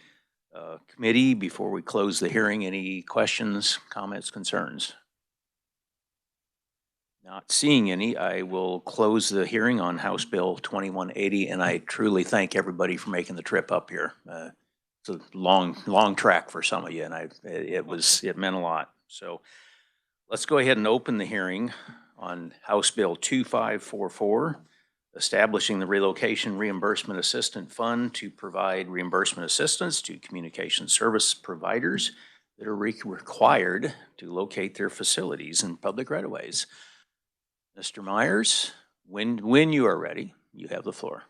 committee, before we close the hearing, any questions, comments, concerns? Not seeing any, I will close the hearing on House Bill 2180, and I truly thank everybody for making the trip up here. It's a long track for some of you, and it meant a lot. So let's go ahead and open the hearing on House Bill 2544, establishing the Relocation Reimbursement Assistance Fund to provide reimbursement assistance to communication service providers that are required to locate their facilities in public right-of-ways. Mr. Myers, when you are ready, you have the floor.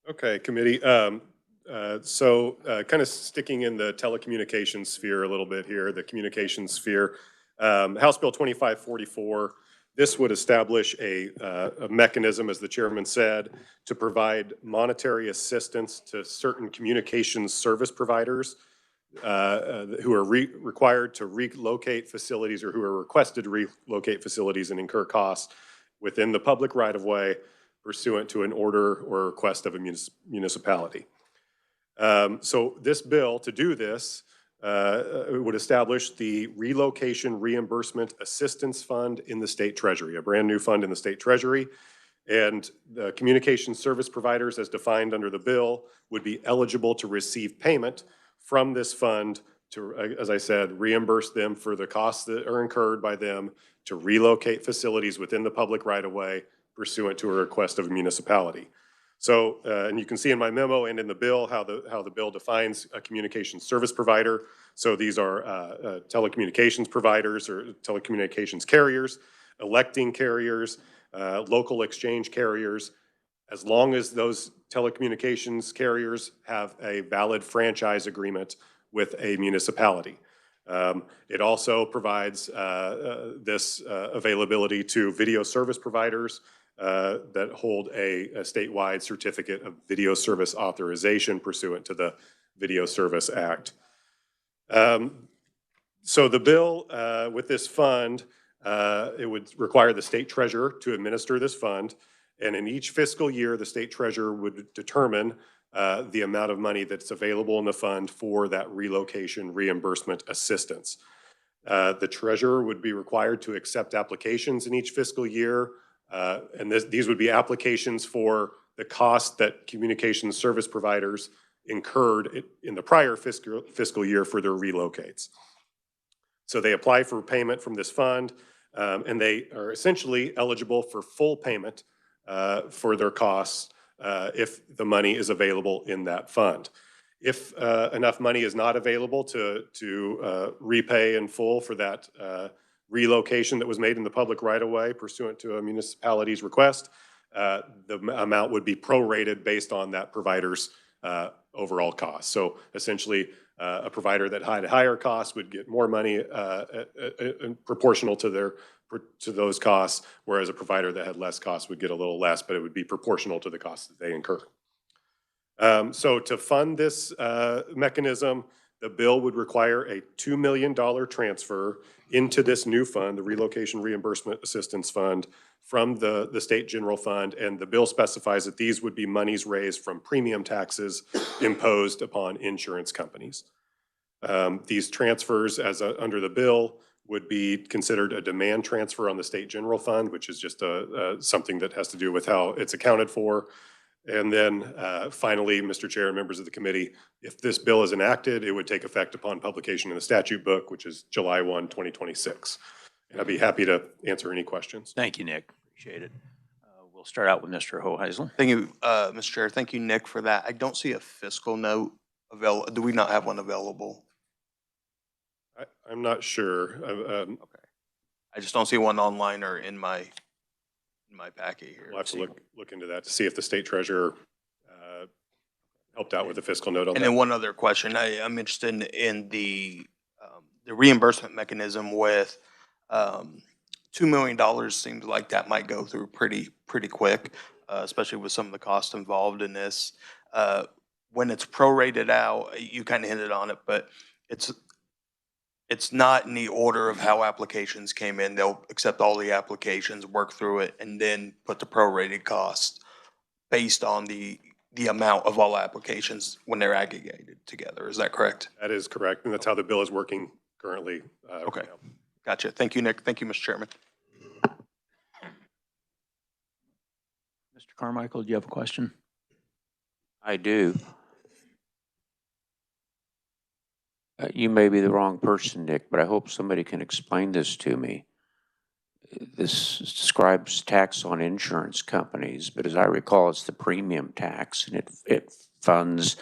Okay, committee. Kind of sticking in the telecommunications sphere a little bit here, the communications sphere. House Bill 2544, this would establish a mechanism, as the chairman said, to provide monetary assistance to certain communications service providers who are required to relocate facilities or who are requested to relocate facilities and incur costs within the public right-of-way pursuant to an order or request of a municipality. So this bill, to do this, would establish the Relocation Reimbursement Assistance Fund in the State Treasury, a brand new fund in the State Treasury. And the communication service providers, as defined under the bill, would be eligible to receive payment from this fund to, as I said, reimburse them for the costs that are incurred by them to relocate facilities within the public right-of-way pursuant to a request of a municipality. So, and you can see in my memo and in the bill how the bill defines a communication service provider. So these are telecommunications providers or telecommunications carriers, electing carriers, local exchange carriers, as long as those telecommunications carriers have a valid franchise agreement with a municipality. It also provides this availability to video service providers that hold a statewide certificate of video service authorization pursuant to the Video Service Act. So the bill with this fund, it would require the state treasurer to administer this fund. And in each fiscal year, the state treasurer would determine the amount of money that's available in the fund for that relocation reimbursement assistance. The treasurer would be required to accept applications in each fiscal year. And these would be applications for the cost that communication service providers incurred in the prior fiscal year for their relocates. So they apply for payment from this fund, and they are essentially eligible for full payment for their costs if the money is available in that fund. If enough money is not available to repay in full for that relocation that was made in the public right-of-way pursuant to a municipality's request, the amount would be prorated based on that provider's overall cost. So essentially, a provider that had higher costs would get more money proportional to those costs, whereas a provider that had less costs would get a little less, but it would be proportional to the costs that they incur. So to fund this mechanism, the bill would require a $2 million transfer into this new fund, the Relocation Reimbursement Assistance Fund, from the State General Fund, and the bill specifies that these would be monies raised from premium taxes imposed upon insurance companies. These transfers, as under the bill, would be considered a demand transfer on the State General Fund, which is just something that has to do with how it's accounted for. And then finally, Mr. Chair and members of the committee, if this bill is enacted, it would take effect upon publication in the statute book, which is July 1, 2026. And I'd be happy to answer any questions. Thank you, Nick. Appreciate it. We'll start out with Mr. Hoheisel. Thank you, Mr. Chair. Thank you, Nick, for that. I don't see a fiscal note available. Do we not have one available? I'm not sure. Okay. I just don't see one online or in my packet here. We'll have to look into that to see if the state treasurer helped out with the fiscal note on that. And then one other question. I'm interested in the reimbursement mechanism with $2 million. Seems like that might go through pretty quick, especially with some of the costs involved in this. When it's prorated out, you kind of hinted on it, but it's not in the order of how applications came in. They'll accept all the applications, work through it, and then put the prorated cost based on the amount of all applications when they're aggregated together. Is that correct? That is correct, and that's how the bill is working currently. Okay. Gotcha. Thank you, Nick. Thank you, Mr. Chairman. Mr. Carmichael, do you have a question? I do. You may be the wrong person, Nick, but I hope somebody can explain this to me. This describes tax on insurance companies, but as I recall, it's the premium tax, and it funds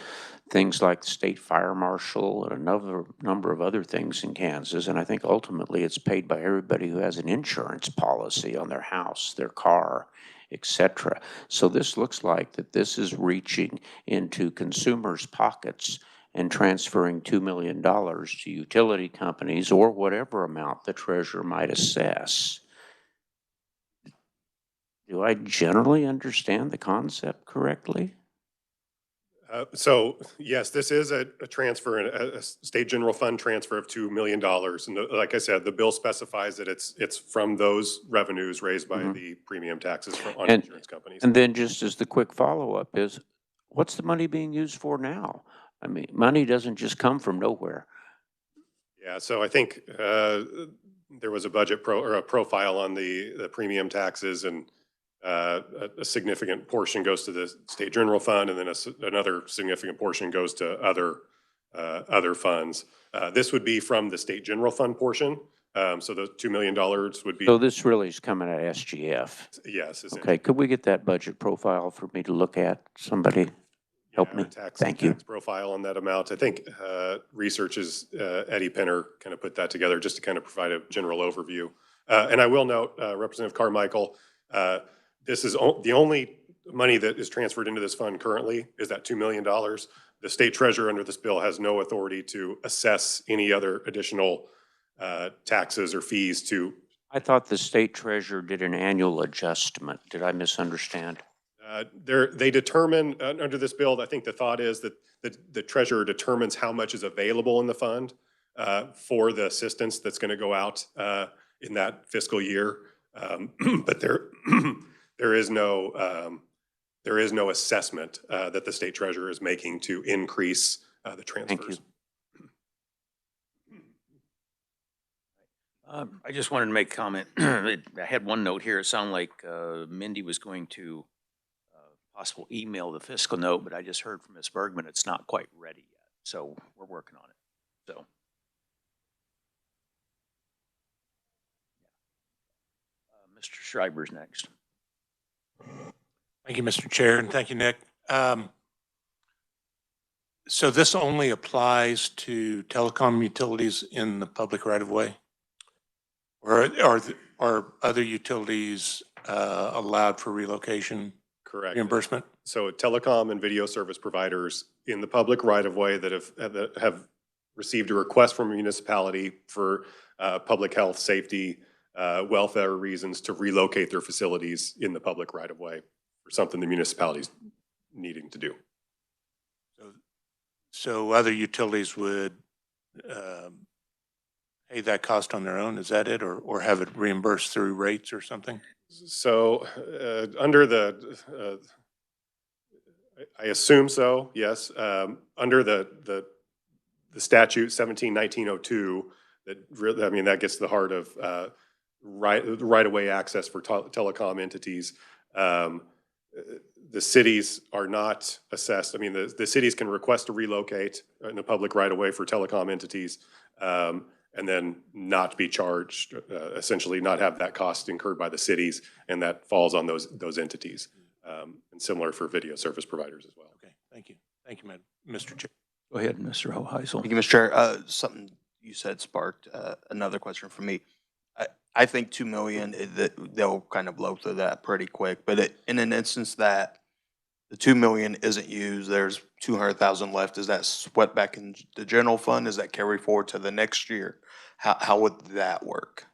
things like the state fire marshal and another number of other things in Kansas. And I think ultimately it's paid by everybody who has an insurance policy on their house, their car, etc. So this looks like that this is reaching into consumers' pockets and transferring $2 million to utility companies or whatever amount the treasurer might assess. Do I generally understand the concept correctly? So yes, this is a transfer, a state general fund transfer of $2 million. And like I said, the bill specifies that it's from those revenues raised by the premium taxes on insurance companies. And then just as the quick follow-up is, what's the money being used for now? I mean, money doesn't just come from nowhere. Yeah, so I think there was a budget profile on the premium taxes, and a significant portion goes to the state general fund, and then another significant portion goes to other funds. This would be from the state general fund portion. So the $2 million would be. So this really is coming out of SGF? Yes. Okay, could we get that budget profile for me to look at? Somebody help me? Thank you. Tax profile on that amount. I think research's Eddie Penner kind of put that together just to kind of provide a general overview. And I will note, Representative Carmichael, this is the only money that is transferred into this fund currently is that $2 million. The state treasurer under this bill has no authority to assess any other additional taxes or fees to. I thought the state treasurer did an annual adjustment. Did I misunderstand? They determine under this bill, I think the thought is that the treasurer determines how much is available in the fund for the assistance that's going to go out in that fiscal year. But there is no assessment that the state treasurer is making to increase the transfers. Thank you. I just wanted to make a comment. I had one note here. It sounded like Mindy was going to possible email the fiscal note, but I just heard from Ms. Bergman it's not quite ready yet. So we're working on it. So. Mr. Schreiber's next. Thank you, Mr. Chair, and thank you, Nick. So this only applies to telecom utilities in the public right-of-way? Or are other utilities allowed for relocation? Correct. Reimbursement? So telecom and video service providers in the public right-of-way that have received a request from a municipality for public health, safety, welfare reasons to relocate their facilities in the public right-of-way for something the municipality's needing to do. So other utilities would pay that cost on their own, is that it? Or have it reimbursed through rates or something? So under the, I assume so, yes. Under the statute 17-1902, that really, I mean, that gets to the heart of right-of-way access for telecom entities. The cities are not assessed. I mean, the cities can request to relocate in the public right-of-way for telecom entities. And and then not be charged, essentially not have that cost incurred by the cities, and that falls on those entities. And similar for video service providers as well. Okay, thank you. Thank you, Mr. Chair. Go ahead, Mr. Hoheisel. Thank you, Mr. Chair. Something you said sparked another question for me. I think 2 million, they'll kind of blow through that pretty quick, but in an instance that the 2 million isn't used, there's 200,000 left, is that swept back in the general fund? Does that carry forward to the next year? How would that work?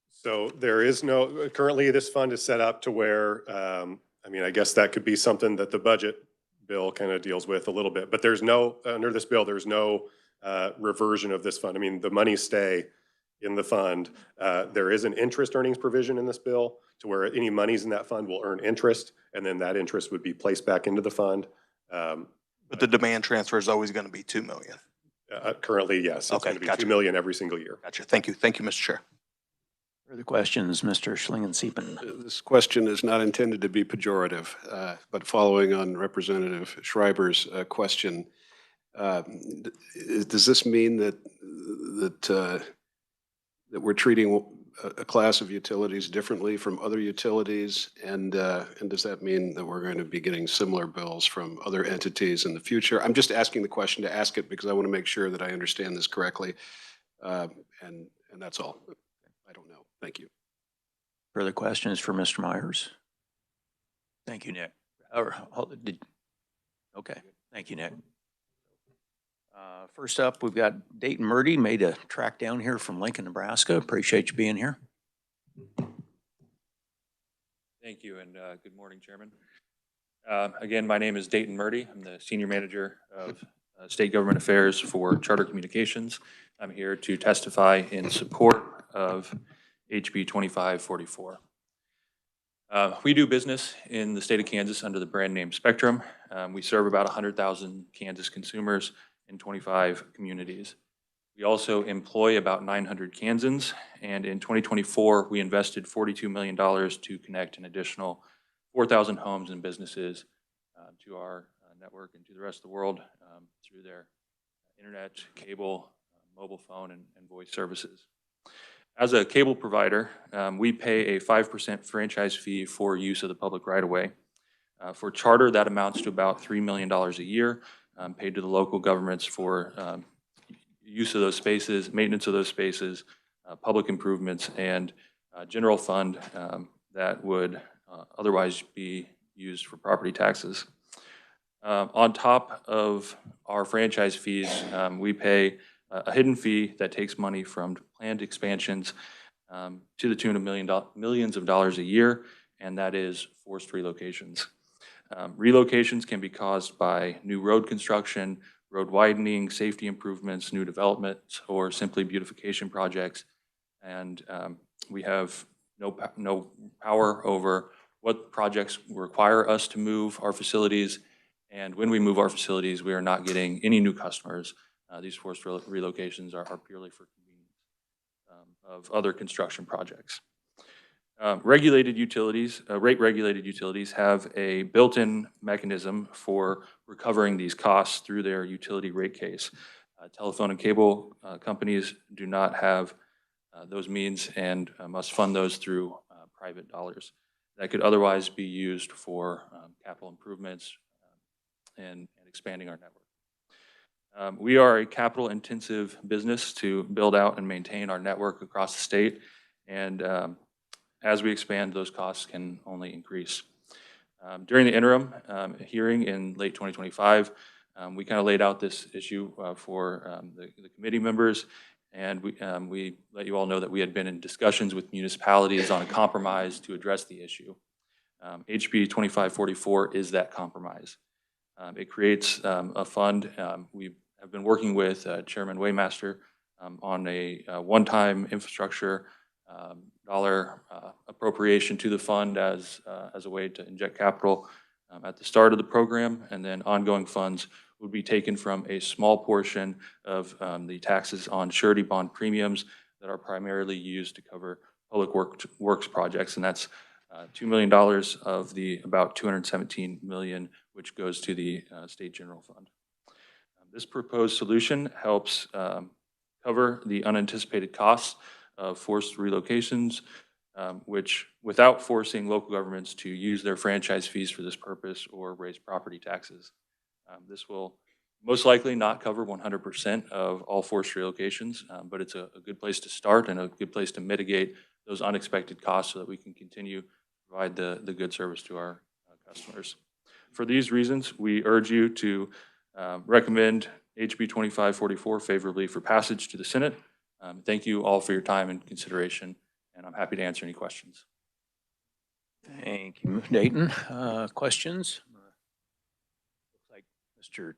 So there is no, currently this fund is set up to where, I mean, I guess that could be something that the budget bill kind of deals with a little bit, but there's no, under this bill, there's no reversion of this fund. I mean, the monies stay in the fund. There is an interest earnings provision in this bill to where any monies in that fund will earn interest, and then that interest would be placed back into the fund. But the demand transfer is always going to be 2 million. Currently, yes. It's Okay, going to be gotcha. 2 million every single year. Gotcha. Thank you. Thank you, Mr. Chair. Further questions, Mr. Schlingensiepen? This question is not intended to be pejorative, but following on Representative Schreiber's question, does this mean that we're treating a class of utilities differently from other utilities? And does that mean that we're going to be getting similar bills from other entities in the future? I'm just asking the question to ask it because I want to make sure that I understand this correctly. And that's all. I don't know. Thank you. Further questions for Mr. Myers? Thank you, Nick. Okay, thank you, Nick. First up, we've got Dayton Murdy, made a track down here from Lincoln, Nebraska. Appreciate you being here. Thank you, and good morning, Chairman. Again, my name is Dayton Murdy. I'm the Senior Manager of State Government Affairs for Charter Communications. I'm here to testify in support of HB 2544. We do business in the state of Kansas under the brand name Spectrum. We serve about 100,000 Kansas consumers in 25 communities. We also employ about 900 Kansans, and in 2024, we invested $42 million to connect an additional 4,000 homes and businesses to our network and to the rest of the world through their internet, cable, mobile phone, and voice services. As a cable provider, we pay a 5% franchise fee for use of the public right-of-way. For Charter, that amounts to about $3 million a year, paid to the local governments for use of those spaces, maintenance of those spaces, public improvements, and general fund that would otherwise be used for property taxes. On top of our franchise fees, we pay a hidden fee that takes money from planned expansions to the tune of millions of dollars a year, and that is forced relocations. Relocations can be caused by new road construction, road widening, safety improvements, new developments, or simply beautification projects. And we have no power over what projects require us to move our facilities. And when we move our facilities, we are not getting any new customers. These forced relocations are purely for convenience of other construction projects. Rate-regulated utilities have a built-in mechanism for recovering these costs through their utility rate case. Telephone and cable companies do not have those means and must fund those through private dollars that could otherwise be used for capital improvements and expanding our network. We are a capital-intensive business to build out and maintain our network across the state, and as we expand, those costs can only increase. During the interim hearing in late 2025, we kind of laid out this issue for the committee members, and we let you all know that we had been in discussions with municipalities on a compromise to address the issue. HB 2544 is that compromise. It creates a fund. We have been working with Chairman Waymaster on a one-time infrastructure dollar appropriation to the fund as a way to inject capital at the start of the program, and then ongoing funds would be taken from a small portion of the taxes on surety bond premiums that are primarily used to cover public works projects, and that's $2 million of the about $217 million, which goes to the state general fund. This proposed solution helps cover the unanticipated costs of forced relocations, which without forcing local governments to use their franchise fees for this purpose or raise property taxes. This will most likely not cover 100% of all forced relocations, but it's a good place to start and a good place to mitigate those unexpected costs so that we can continue to provide the good service to our customers. For these reasons, we urge you to recommend HB 2544 favorably for passage to the Senate. Thank you all for your time and consideration, and I'm happy to answer any questions. Thank you, Dayton. Questions? Looks like Mr.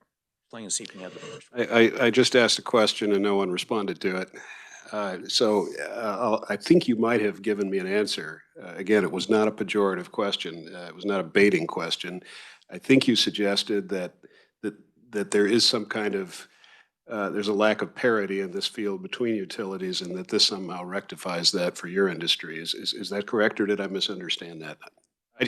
Sling is seeking out the first. I just asked a question and no one responded to it. I think you might have given me an answer. Again, it was not a pejorative question. It was not a baiting question. I think you suggested that there is some kind of, there's a lack of parity in this field between utilities and that this somehow rectifies that for your industry. Is that correct, or did I misunderstand that?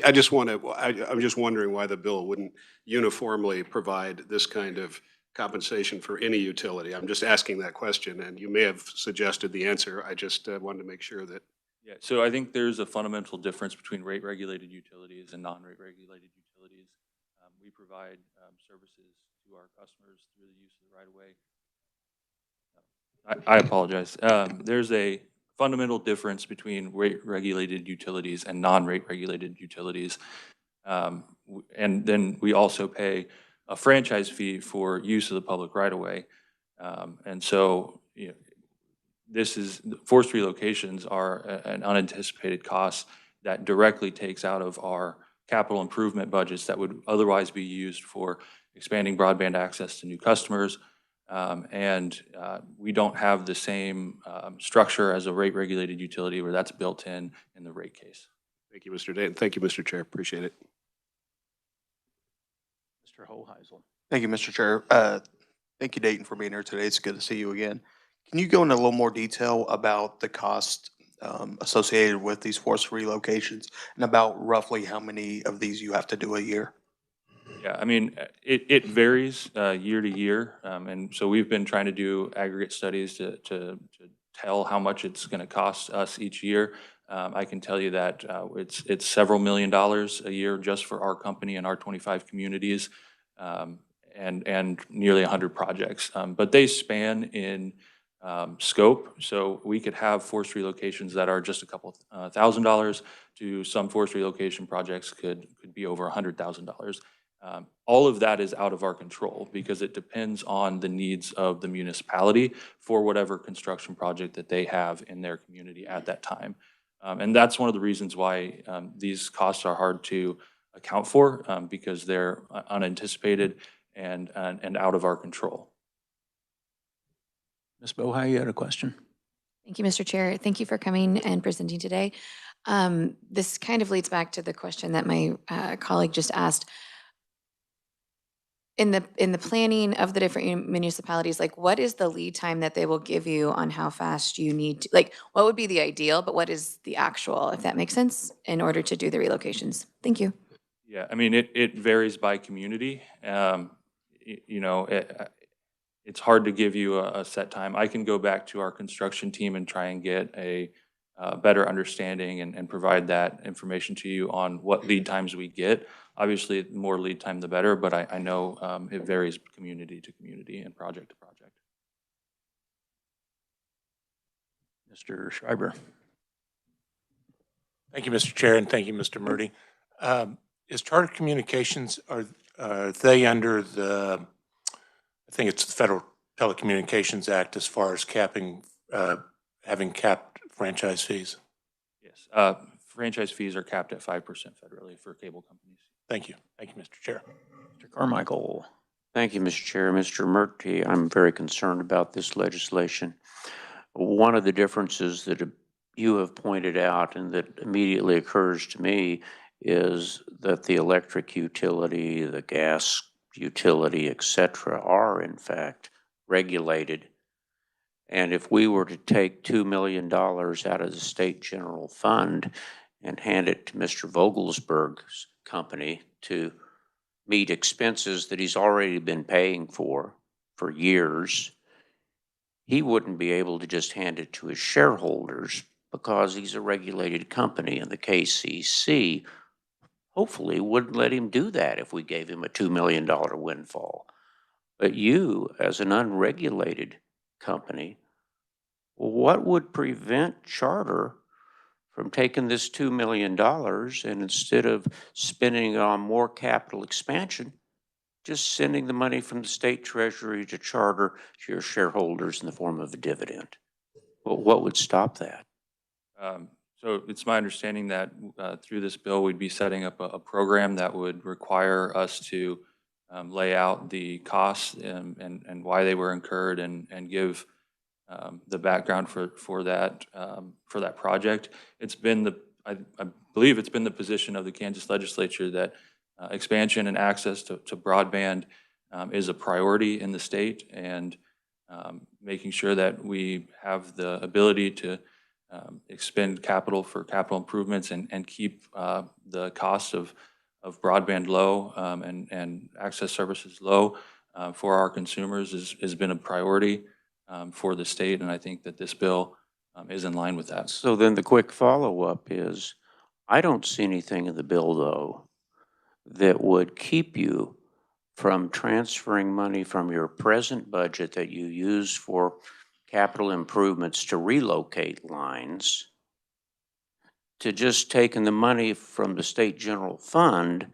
I'm just wondering why the bill wouldn't uniformly provide this kind of compensation for any utility. I'm just asking that question, and you may have suggested the answer. I just wanted to make sure that. Yeah, so I think there's a fundamental difference between rate-regulated utilities and non-rate-regulated utilities. We provide services to our customers through the use of the right-of-way. I apologize. There's a fundamental difference between rate-regulated utilities and non-rate-regulated utilities. And then we also pay a franchise fee for use of the public right-of-way. And so, you know, forced relocations are an unanticipated cost that directly takes out of our capital improvement budgets that would otherwise be used for expanding broadband access to new customers. We don't have the same structure as a rate-regulated utility where that's built in the rate case. Thank you, Mr. Dayton. Thank you, Mr. Chair. Appreciate it. Mr. Hoheisel. Thank you, Mr. Chair. Thank you, Dayton, for being here today. It's good to see you again. Can you go into a little more detail about the cost associated with these forced relocations and about roughly how many of these you have to do a year? Yeah, I mean, it varies year to year. And so we've been trying to do aggregate studies to tell how much it's going to cost us each year. I can tell you that it's several $1 million a year just for our company and our 25 communities, and nearly 100 projects. But they span in scope. So we could have forced relocations that are just a couple $1,000 to some forced relocation projects could be over $100,000. All of that is out of our control because it depends on the needs of the municipality for whatever construction project that they have in their community at that time. And that's one of the reasons why these costs are hard to account for because they're unanticipated and out of our control. Ms. Bohai, you had a question? Thank you, Mr. Chair. Thank you for coming and presenting today. This kind of leads back to the question that my colleague just asked. In the planning of the different municipalities, like what is the lead time that they will give you on how fast you need to, like what would be the ideal, but what is the actual, if that makes sense, in order to do the relocations? Thank you. Yeah, I mean, it varies by community. You know, it's hard to give you a set time. I can go back to our construction team and try and get a better understanding and provide that information to you on what lead times we get. Obviously, the more lead time, the better, but I know it varies community to community and project to project. Mr. Schreiber. Thank you, Mr. Chair, and thank you, Mr. Murdy. Is Charter Communications, are they under the, I think it's the Federal Telecommunications Act as far as capping, having capped franchise fees? Yes, franchise fees are capped at 5% federally for cable companies. Thank you. Thank you, Mr. Chair. Mr. Carmichael. Thank you, Mr. Chair. Mr. Murty, I'm very concerned about this legislation. One of the differences that you have pointed out and that immediately occurs to me is that the electric utility, the gas utility, et cetera, are in fact regulated. And if we were to take $2 million out of the state general fund and hand it to Mr. Vogelsberg's company to meet expenses that he's already been paying for years, he wouldn't be able to just hand it to his shareholders because he's a regulated company, and the KCC hopefully wouldn't let him do that if we gave him a $2 million windfall. But you, as an unregulated company, what would prevent Charter from taking this $2 million and instead of spending it on more capital expansion, just sending the money from the state treasury to Charter to your shareholders in the form of a dividend? Well, what would stop that? So it's my understanding that through this bill, we'd be setting up a program that would require us to lay out the costs and why they were incurred and give the background for that project. It's been I believe it's been the position of the Kansas Legislature that expansion and access to broadband is a priority in the state, and making sure that we have the ability to expend capital for capital improvements and keep the cost of broadband low and access services low for our consumers has been a priority for the state, and I think that this bill is in line with that. So then the quick follow-up is, I don't see anything in the bill, though, that would keep you from transferring money from your present budget that you use for capital improvements to relocate lines to just taking the money from the state general fund,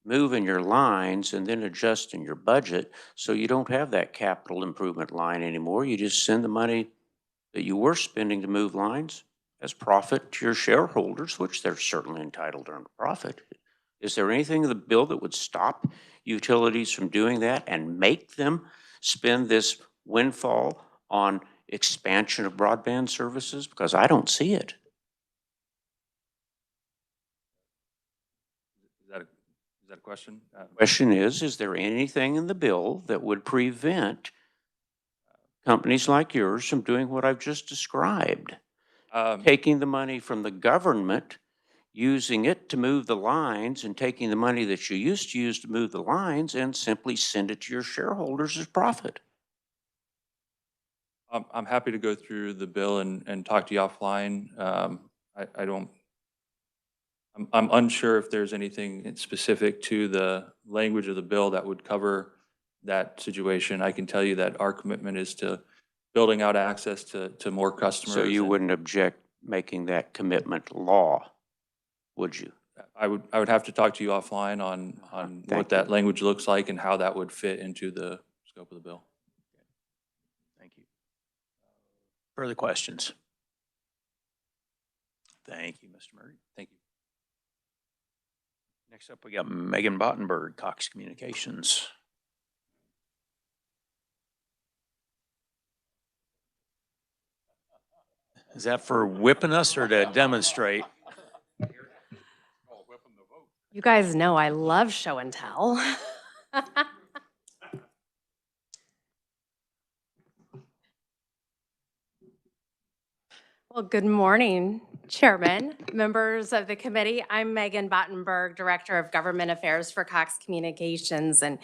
moving your lines, and then adjusting your budget so you don't have that capital improvement line anymore. You just send the money that you were spending to move lines as profit to your shareholders, which they're certainly entitled to earn a profit. Is there anything in the bill that would stop utilities from doing that and make them spend this windfall on expansion of broadband services? Because I don't see it. Is that a question? Question is there anything in the bill that would prevent companies like yours from doing what I've just described? Taking the money from the government, using it to move the lines, and taking the money that you used to use to move the lines and simply send it to your shareholders as profit. I'm happy to go through the bill and talk to you offline. I'm unsure if there's anything specific to the language of the bill that would cover that situation. I can tell you that our commitment is to building out access to more customers. So you wouldn't object making that commitment law, would you? I would have to talk to you offline on what that language looks like and how that would fit into the scope of the bill. Thank you. Further questions? Thank you, Mr. Murray. Thank you. Next up, we got Megan Bottenberg, Cox Communications. Is that for whipping us or to demonstrate? You guys know I love show and tell. Well, good morning, Chairman, members of the committee. I'm Megan Bottenberg, Director of Government Affairs for Cox Communications, and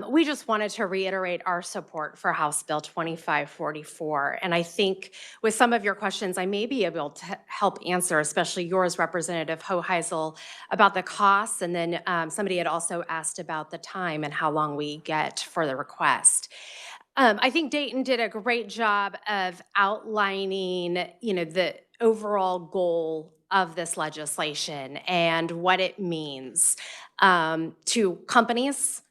we just wanted to reiterate our support for House Bill 2544. And I think with some of your questions, I may be able to help answer, especially yours, Representative Hoheisel, about the costs. And then somebody had also asked about the time and how long we get for the request. I think Dayton did a great job of outlining, the overall goal of this legislation and what it means to companies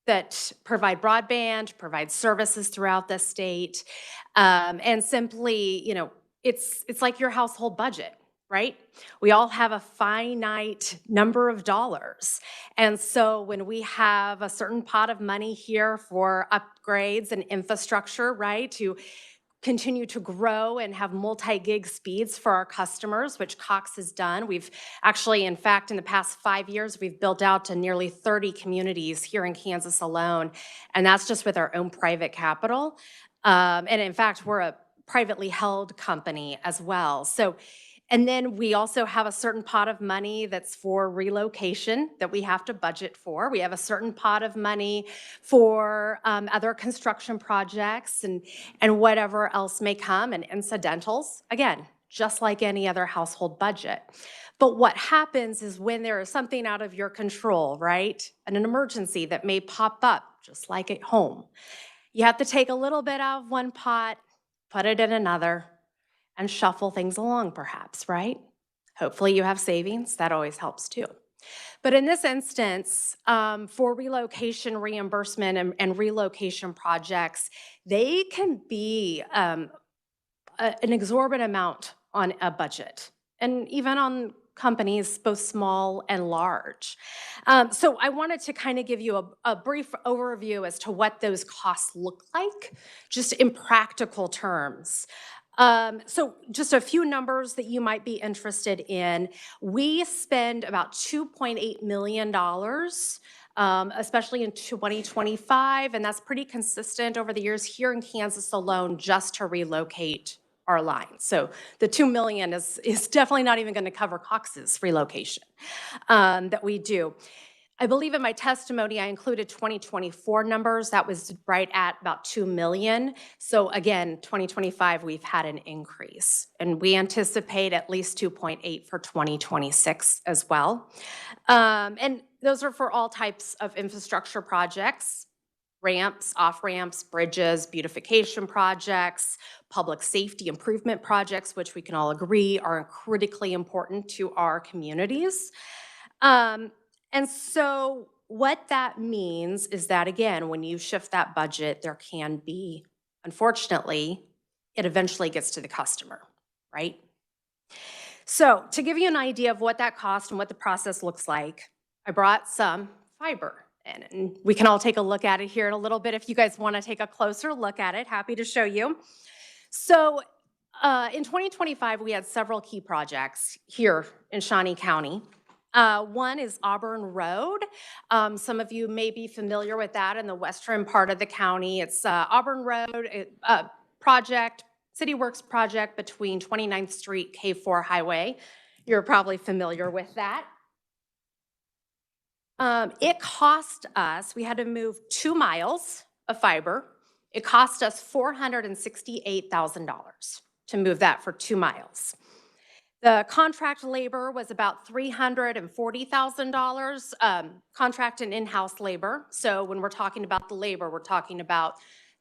that provide broadband, provide services throughout the state, and simply, it's like your household budget, right? We all have a finite number of dollars. And so when we have a certain pot of money here for upgrades and infrastructure, right, to continue to grow and have multi-gig speeds for our customers, which Cox has done. We've actually, in fact, in the past 5 years, we've built out to nearly 30 communities here in Kansas alone. And that's just with our own private capital. And in fact, we're a privately held company as well. So And then we also have a certain pot of money that's for relocation that we have to budget for. We have a certain pot of money for other construction projects and whatever else may come, and incidentals, again, just like any other household budget. But what happens is when there is something out of your control, right? And an emergency that may pop up, just like at home, you have to take a little bit out of one pot, put it in another, and shuffle things along perhaps, right? Hopefully you have savings, that always helps too. But in this instance, for relocation reimbursement and relocation projects, they can be an exorbitant amount on a budget, and even on companies both small and large. So I wanted to kind of give you a brief overview as to what those costs look like, just in practical terms. So just a few numbers that you might be interested in. We spend about $2.8 million, especially in 2025, and that's pretty consistent over the years here in Kansas alone, just to relocate our lines. So the $2 million is definitely not even going to cover Cox's relocation that we do. I believe in my testimony, I included 2024 numbers. That was right at about 2 million. So again, 2025, we've had an increase, and we anticipate at least 2.8 for 2026 as well. And those are for all types of infrastructure projects: ramps, off-ramps, bridges, beautification projects, public safety improvement projects, which we can all agree are critically important to our communities. And so what that means is that, again, when you shift that budget, there can be, unfortunately, it eventually gets to the customer, right? So to give you an idea of what that costs and what the process looks like, I brought some fiber in, and we can all take a look at it here in a little bit. If you guys want to take a closer look at it, happy to show you. So in 2025, we had several key projects here in Shawnee County. One is Auburn Road. Some of you may be familiar with that in the western part of the county. It's Auburn Road project, City Works project between 29th Street, K4 Highway. You're probably familiar with that. It cost us, we had to move 2 miles of fiber. It cost us $468,000 to move that for 2 miles. The contract labor was about $340,000, contract and in-house labor. So when we're talking about the labor, we're talking about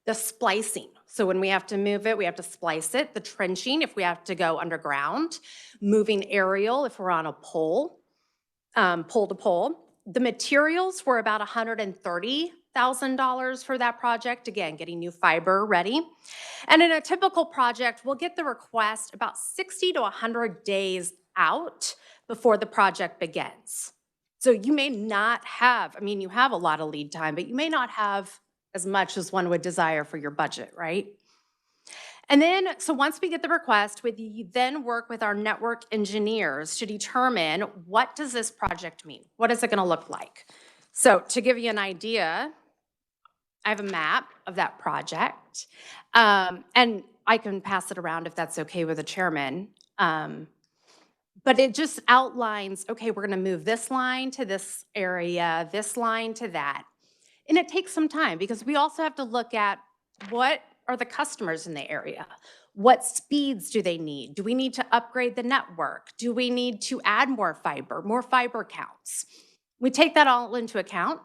the splicing. So when we have to move it, we have to splice it. The trenching, if we have to go underground. Moving aerial, if we're on a pole, pole to pole. The materials were about $130,000 for that project. Again, getting new fiber ready. And in a typical project, we'll get the request about 60 to 100 days out before the project begins. So you may not have, I mean, you have a lot of lead time, but you may not have as much as one would desire for your budget, right? And then, so once we get the request, we then work with our network engineers to determine, what does this project mean? What is it going to look like? So to give you an idea, I have a map of that project, and I can pass it around if that's okay with the chairman. But it just outlines, okay, we're going to move this line to this area, this line to that. And it takes some time because we also have to look at, what are the customers in the area? What speeds do they need? Do we need to upgrade the network? Do we need to add more fiber counts? We take that all into account.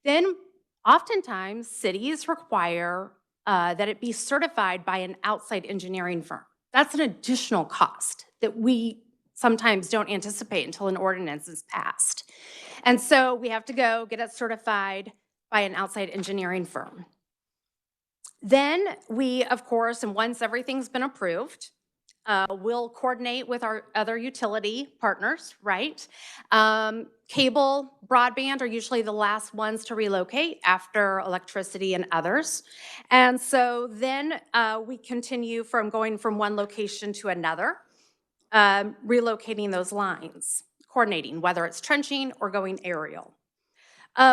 Then oftentimes cities require that it be certified by an outside engineering firm. That's an additional cost that we sometimes don't anticipate until an ordinance is passed. And so we have to go get it certified by an outside engineering firm. Then we, of course, and once everything's been approved, we'll coordinate with our other utility partners, right? Cable, broadband are usually the last ones to relocate after electricity and others. And so then we continue from going from one location to another, relocating those lines, coordinating, whether it's trenching or going aerial.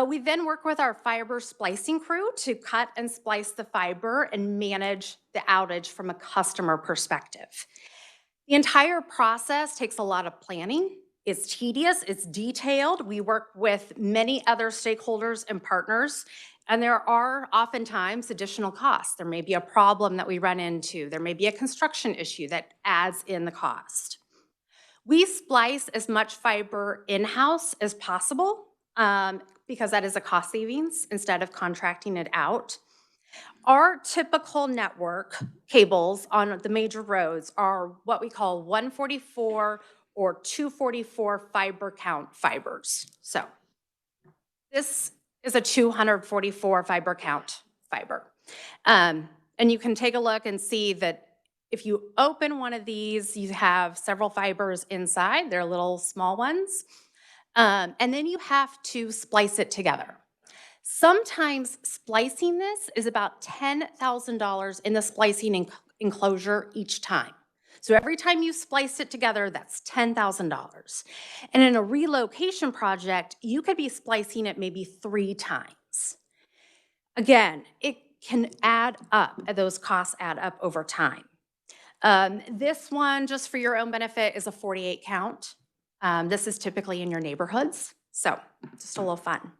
We then work with our fiber splicing crew to cut and splice the fiber and manage the outage from a customer perspective. The entire process takes a lot of planning. It's tedious, it's detailed. We work with many other stakeholders and partners, and there are oftentimes additional costs. There may be a problem that we run into. There may be a construction issue that adds in the cost. We splice as much fiber in-house as possible because that is a cost savings instead of contracting it out. Our typical network cables on the major roads are what we call 144 or 244 fiber count fibers. So this is a 244 fiber count fiber. And you can take a look and see that if you open one of these, you have several fibers inside. They're little small ones. And then you have to splice it together. Sometimes splicing this is about $10,000 in the splicing enclosure each time. So every time you splice it together, that's $10,000. And in a relocation project, you could be splicing it maybe 3 times. Again, it can add up, those costs add up over time. This one, just for your own benefit, is a 48 count. This is typically in your neighborhoods, so just a little fun.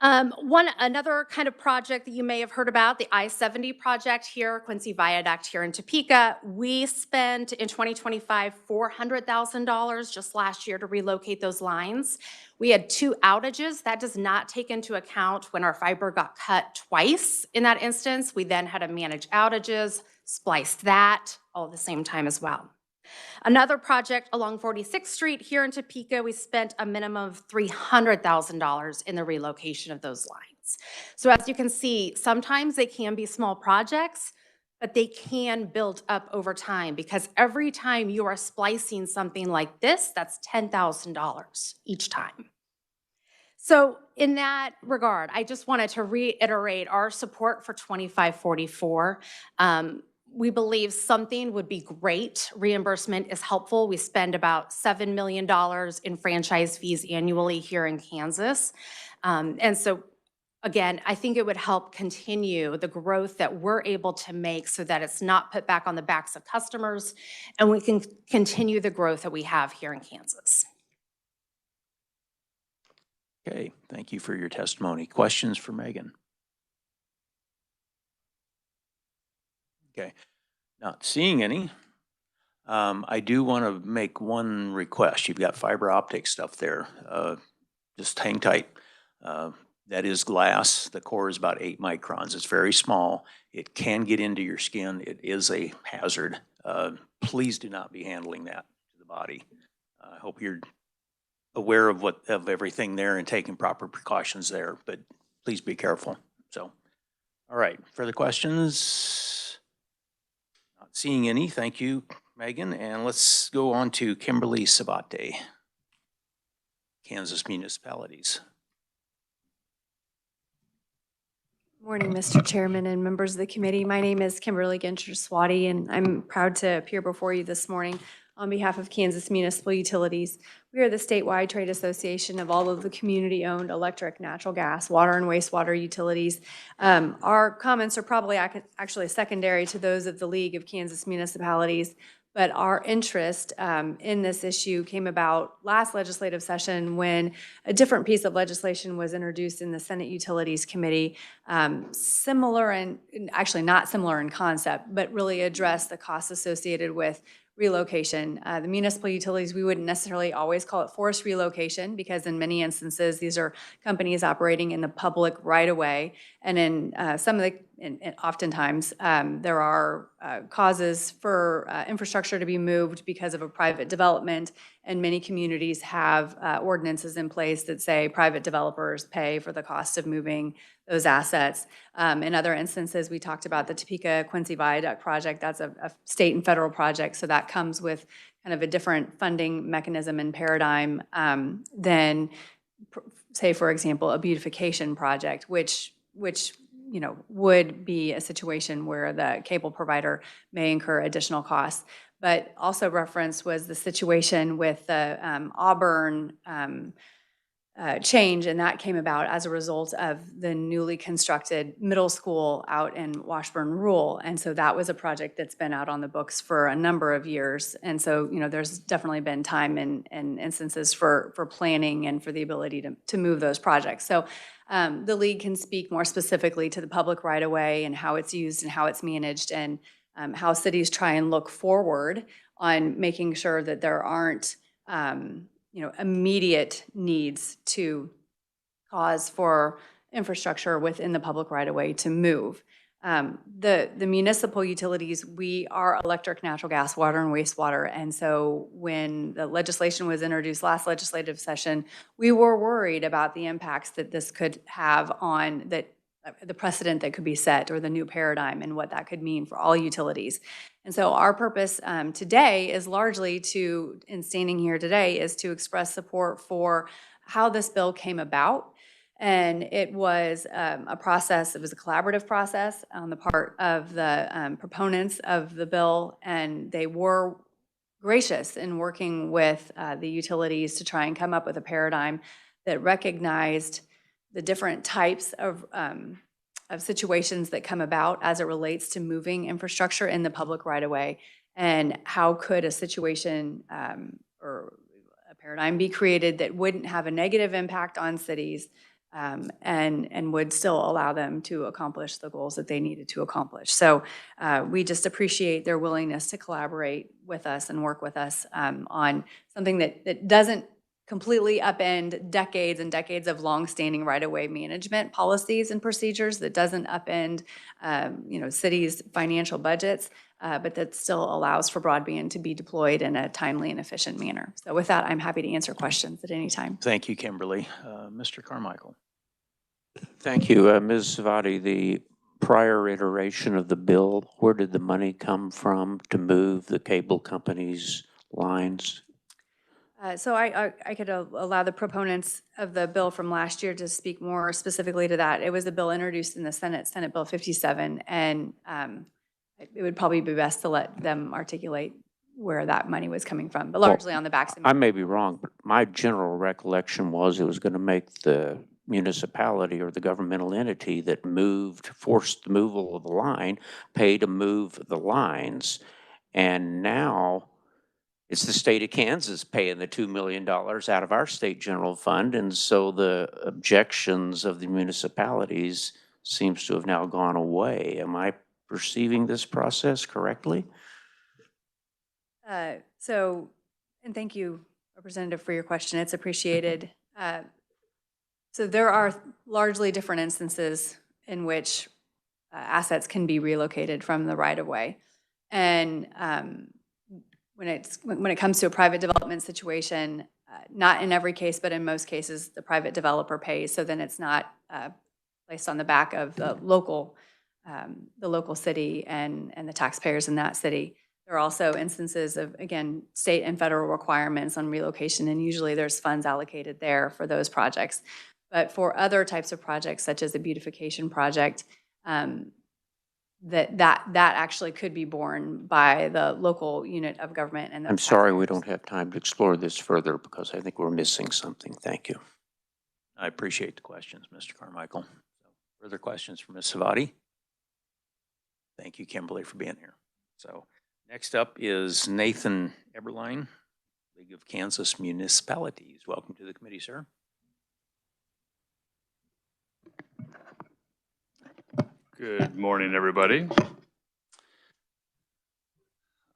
Another kind of project that you may have heard about, the I-70 project here, Quincy Viaduct here in Topeka. We spent in 2025 $400,000 just last year to relocate those lines. We had 2 outages. That does not take into account when our fiber got cut twice in that instance. We then had to manage outages, spliced that all at the same time as well. Another project along 46th Street here in Topeka, we spent a minimum of $300,000 in the relocation of those lines. So as you can see, sometimes they can be small projects, but they can build up over time because every time you are splicing something like this, that's $10,000 each time. So in that regard, I just wanted to reiterate our support for 2544. We believe something would be great. Reimbursement is helpful. We spend about $7 million in franchise fees annually here in Kansas. And so, again, I think it would help continue the growth that we're able to make so that it's not put back on the backs of customers, and we can continue the growth that we have here in Kansas. Okay, thank you for your testimony. Questions for Megan? Okay, not seeing any. I do want to make one request. You've got fiber optic stuff there. Just hang tight. That is glass. The core is about 8 microns. It's very small. It can get into your skin. It is a hazard. Please do not be handling that to the body. I hope you're aware of everything there and taking proper precautions there, but please be careful. So, all right, further questions? Not seeing any. Thank you, Megan. And let's go on to Kimberly Sabate, Kansas Municipalities. Morning, Mr. Chairman and members of the committee. My name is Kimberly Ginter-Swati, and I'm proud to appear before you this morning on behalf of Kansas Municipal Utilities. We are the statewide trade association of all of the community-owned electric, natural gas, water, and wastewater utilities. Our comments are probably actually secondary to those of the League of Kansas Municipalities, but our interest in this issue came about last legislative session when a different piece of legislation was introduced in the Senate Utilities Committee, similar and actually not similar in concept, but really addressed the costs associated with relocation. The municipal utilities, we wouldn't necessarily always call it forced relocation because in many instances, these are companies operating in the public right of way. And in oftentimes, there are causes for infrastructure to be moved because of a private development. And many communities have ordinances in place that say private developers pay for the cost of moving those assets. In other instances, we talked about the Topeka Quincy Viaduct project. That's a state and federal project, so that comes with kind of a different funding mechanism and paradigm than, say, for example, a beautification project, which would be a situation where the cable provider may incur additional costs. But also referenced was the situation with the Auburn change, and that came about as a result of the newly constructed middle school out in Washburn Rural. And so that was a project that's been out on the books for a number of years. And so, there's definitely been time and instances for planning and for the ability to move those projects. So the league can speak more specifically to the public right of way and how it's used and how it's managed, and how cities try and look forward on making sure that there aren't immediate needs to cause for infrastructure within the public right-of-way to move. The municipal utilities, we are electric, natural gas, water, and wastewater. And so when the legislation was introduced last legislative session, we were worried about the impacts that this could have on the precedent that could be set, or the new paradigm, and what that could mean for all utilities. And so our purpose today is largely in standing here today, is to express support for how this bill came about. And it was a process, it was a collaborative process on the part of the proponents of the bill, and they were gracious in working with the utilities to try and come up with a paradigm that recognized the different types of situations that come about as it relates to moving infrastructure in the public right-of-way, and how could a situation or a paradigm be created that wouldn't have a negative impact on cities, and would still allow them to accomplish the goals that they needed to accomplish. So we just appreciate their willingness to collaborate with us and work with us on something that doesn't completely upend decades and decades of longstanding right-of-way management policies and procedures, that doesn't upend cities' financial budgets, but that still allows for broadband to be deployed in a timely and efficient manner. So with that, I'm happy to answer questions at any time. Thank you, Kimberly. Mr. Carmichael. Thank you. Ms. Savati, the prior iteration of the bill, where did the money come from to move the cable company's lines? So I could allow the proponents of the bill from last year to speak more specifically to that. It was a bill introduced in the Senate Bill 57, and it would probably be best to let them articulate where that money was coming from, but largely on the backs of. I may be wrong, but my general recollection was it was going to make the municipality or the governmental entity that forced the removal of the line, pay to move the lines. And now it's the state of Kansas paying the $2 million out of our state general fund. And so the objections of the municipalities seems to have now gone away. Am I perceiving this process correctly? And thank you, Representative, for your question. It's appreciated. So there are largely different instances in which assets can be relocated from the right-of-way. And when it comes to a private development situation, not in every case, but in most cases, the private developer pays. So then it's not placed on the back of the local city and the taxpayers in that city. There are also instances of, again, state and federal requirements on relocation, and usually there's funds allocated there for those projects. But for other types of projects, such as a beautification project, that actually could be borne by the local unit of government. And I'm sorry we don't have time to explore this further because I think we're missing something. Thank you. I appreciate the questions, Mr. Carmichael. Further questions from Ms. Savati? Thank you, Kimberly, for being here. So next up is Nathan Eberline, League of Kansas Municipalities. Welcome to the committee, sir. Good morning, everybody.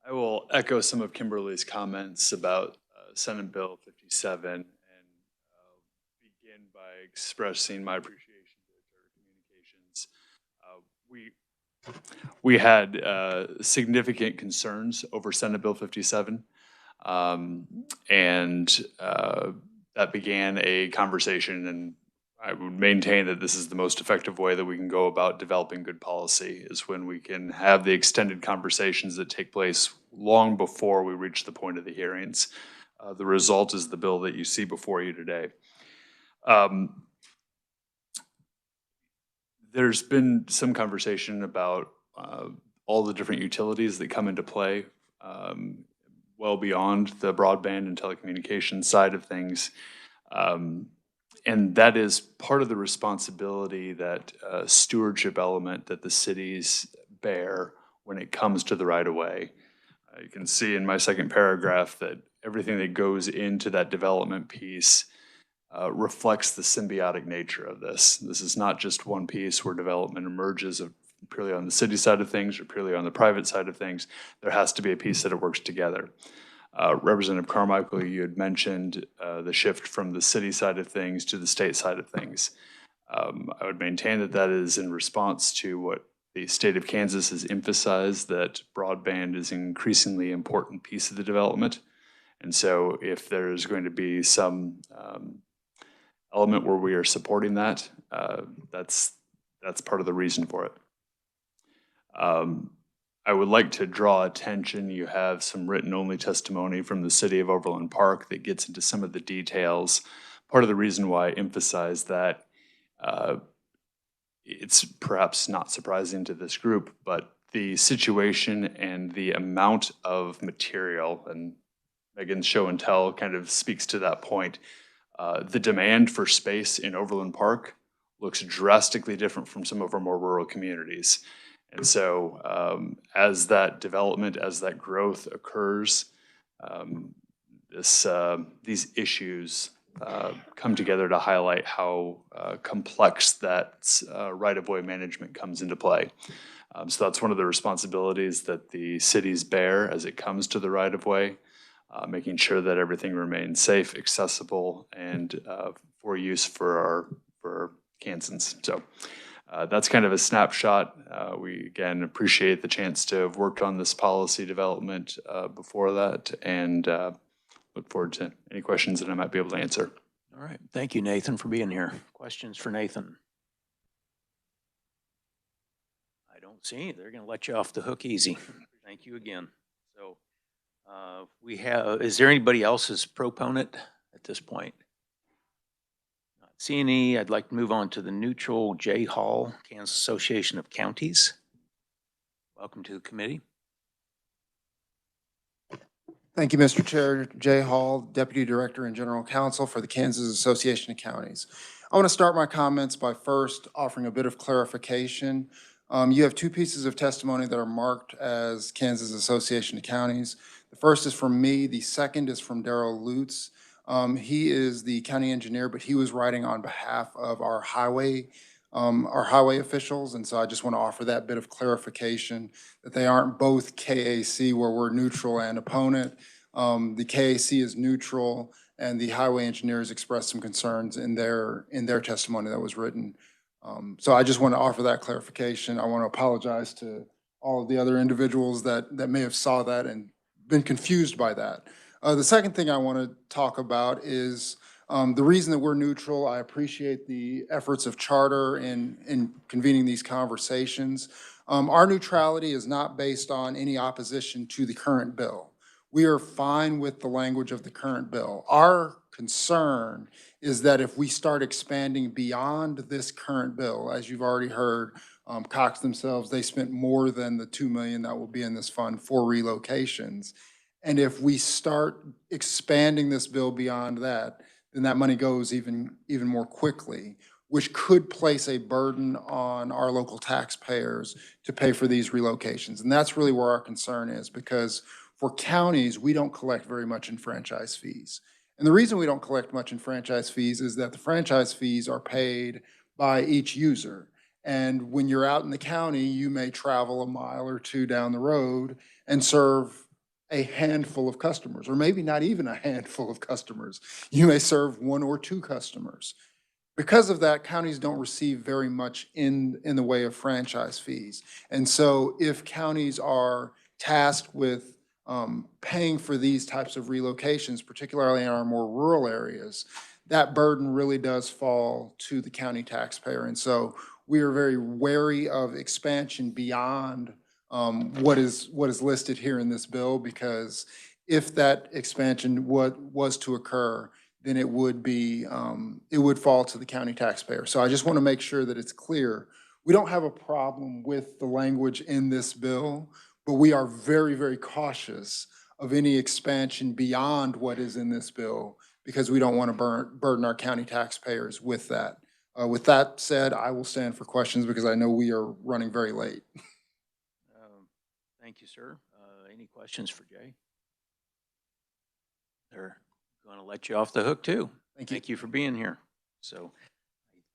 I will echo some of Kimberly's comments about Senate Bill 57 and begin by expressing my appreciation to Telecommunications. We had significant concerns over Senate Bill 57, and that began a conversation, and I would maintain that this is the most effective way that we can go about developing good policy, is when we can have the extended conversations that take place long before we reach the point of the hearings. The result is the bill that you see before you today. There's been some conversation about all the different utilities that come into play, well beyond the broadband and telecommunications side of things. And that is part of the responsibility that stewardship element that the cities bear when it comes to the right of way. You can see in my second paragraph that everything that goes into that development piece reflects the symbiotic nature of this. This is not just one piece where development emerges purely on the city side of things or purely on the private side of things. There has to be a piece that it works together. Representative Carmichael, you had mentioned the shift from the city side of things to the state side of things. I would maintain that that is in response to what the state of Kansas has emphasized, that broadband is an increasingly important piece of the development. And so if there's going to be some element where we are supporting that, that's part of the reason for it. I would like to draw attention, you have some written-only testimony from the city of Overland Park that gets into some of the details. Part of the reason why I emphasize that, it's perhaps not surprising to this group, but the situation and the amount of material, and Megan's show and tell kind of speaks to that point, the demand for space in Overland Park looks drastically different from some of our more rural communities. And so as that development, as that growth occurs, these issues come together to highlight how complex that right-of-way management comes into play. So that's one of the responsibilities that the cities bear as it comes to the right-of-way, making sure that everything remains safe, accessible, and for use for Kansans. So that's kind of a snapshot. We, again, appreciate the chance to have worked on this policy development before that, and look forward to any questions that I might be able to answer. All right. Thank you, Nathan, for being here. Questions for Nathan? I don't see any. They're going to let you off the hook easy. Thank you again. So is there anybody else's proponent at this point? Not seeing any. I'd like to move on to the neutral. Jay Hall, Kansas Association of Counties. Welcome to the committee. Thank you, Mr. Chair. Jay Hall, Deputy Director and General Counsel for the Kansas Association of Counties. I want to start my comments by first offering a bit of clarification. You have two pieces of testimony that are marked as Kansas Association of Counties. The first is from me. The second is from Darrell Lutz. He is the county engineer, but he was writing on behalf of our highway officials. And so I just want to offer that bit of clarification that they aren't both KAC where we're neutral and opponent. The KAC is neutral, and the highway engineers expressed some concerns in their testimony that was written. So I just want to offer that clarification. I want to apologize to all of the other individuals that may have saw that and been confused by that. The second thing I want to talk about is the reason that we're neutral. I appreciate the efforts of Charter in convening these conversations. Our neutrality is not based on any opposition to the current bill. We are fine with the language of the current bill. Our concern is that if we start expanding beyond this current bill, as you've already heard, Cox themselves, they spent more than the $2 million that will be in this fund for relocations. And if we start expanding this bill beyond that, then that money goes even more quickly, which could place a burden on our local taxpayers to pay for these relocations. And that's really where our concern is, because for counties, we don't collect very much in franchise fees. And the reason we don't collect much in franchise fees is that the franchise fees are paid by each user. And when you're out in the county, you may travel a mile or two down the road and serve a handful of customers, or maybe not even a handful of customers. You may serve one or two customers. Because of that, counties don't receive very much in the way of franchise fees. And so if counties are tasked with paying for these types of relocations, particularly in our more rural areas, that burden really does fall to the county taxpayer. And so we are very wary of expansion beyond what is listed here in this bill, because if that expansion was to occur, then it would fall to the county taxpayer. So I just want to make sure that it's clear. We don't have a problem with the language in this bill, but we are very, very cautious of any expansion beyond what is in this bill, because we don't want to burden our county taxpayers with that. With that said, I will stand for questions because I know we are running very late. Thank you, sir. Any questions for Jay? They're going to let you off the hook too. Thank you. Thank you for being here. So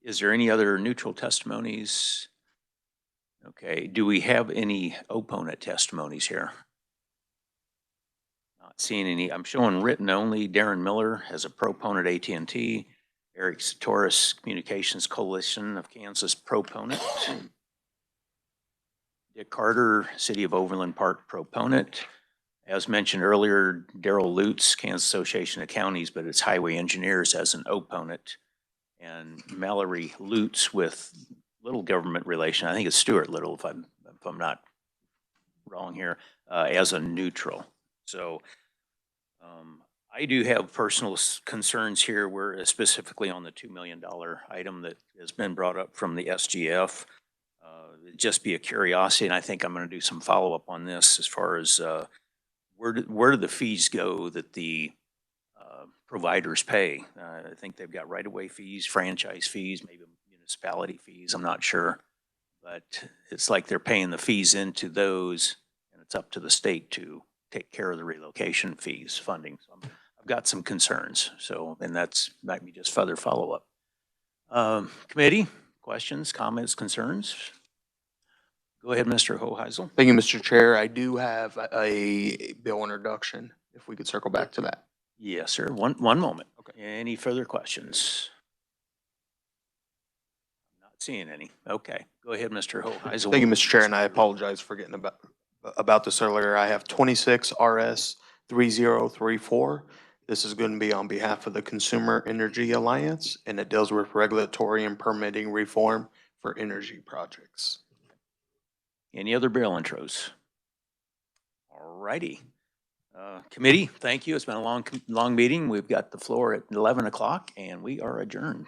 is there any other neutral testimonies? Okay, do we have any opponent testimonies here? Not seeing any. I'm showing written only. Darren Miller as a proponent, AT&T. Eric Satoris, Communications Coalition of Kansas, proponent. Dick Carter, City of Overland Park, proponent. As mentioned earlier, Daryl Lutz, Kansas Association of Counties, but it's Highway Engineers as an opponent. And Mallory Lutz with Little Government Relation, I think it's Stuart Little if I'm not wrong here, as a neutral. So I do have personal concerns here. We're specifically on the $2 million item that has been brought up from the SGF. It'd just be a curiosity, and I think I'm going to do some follow-up on this as far as where do the fees go that the providers pay? I think they've got right-of-way fees, franchise fees, maybe municipality fees, I'm not sure. But it's like they're paying the fees into those, and it's up to the state to take care of the relocation fees funding. So I've got some concerns. So, and that's might be just further follow-up. Committee, questions, comments, concerns? Go ahead, Mr. Hoheisel. Thank you, Mr. Chair. I do have a bill introduction, if we could circle back to that. Yes, sir. One moment. Okay. Any further questions? I'm not seeing any. Okay. Go ahead, Mr. Hoheisel. Thank you, Mr. Chair, and I apologize for getting about this earlier. I have 26 RS 3034. This is going to be on behalf of the Consumer Energy Alliance, and it deals with regulatory and permitting reform for energy projects. Any other bill intros? All righty. Committee, thank you. It's been a long meeting. We've got the floor at 11 o'clock and we are adjourned.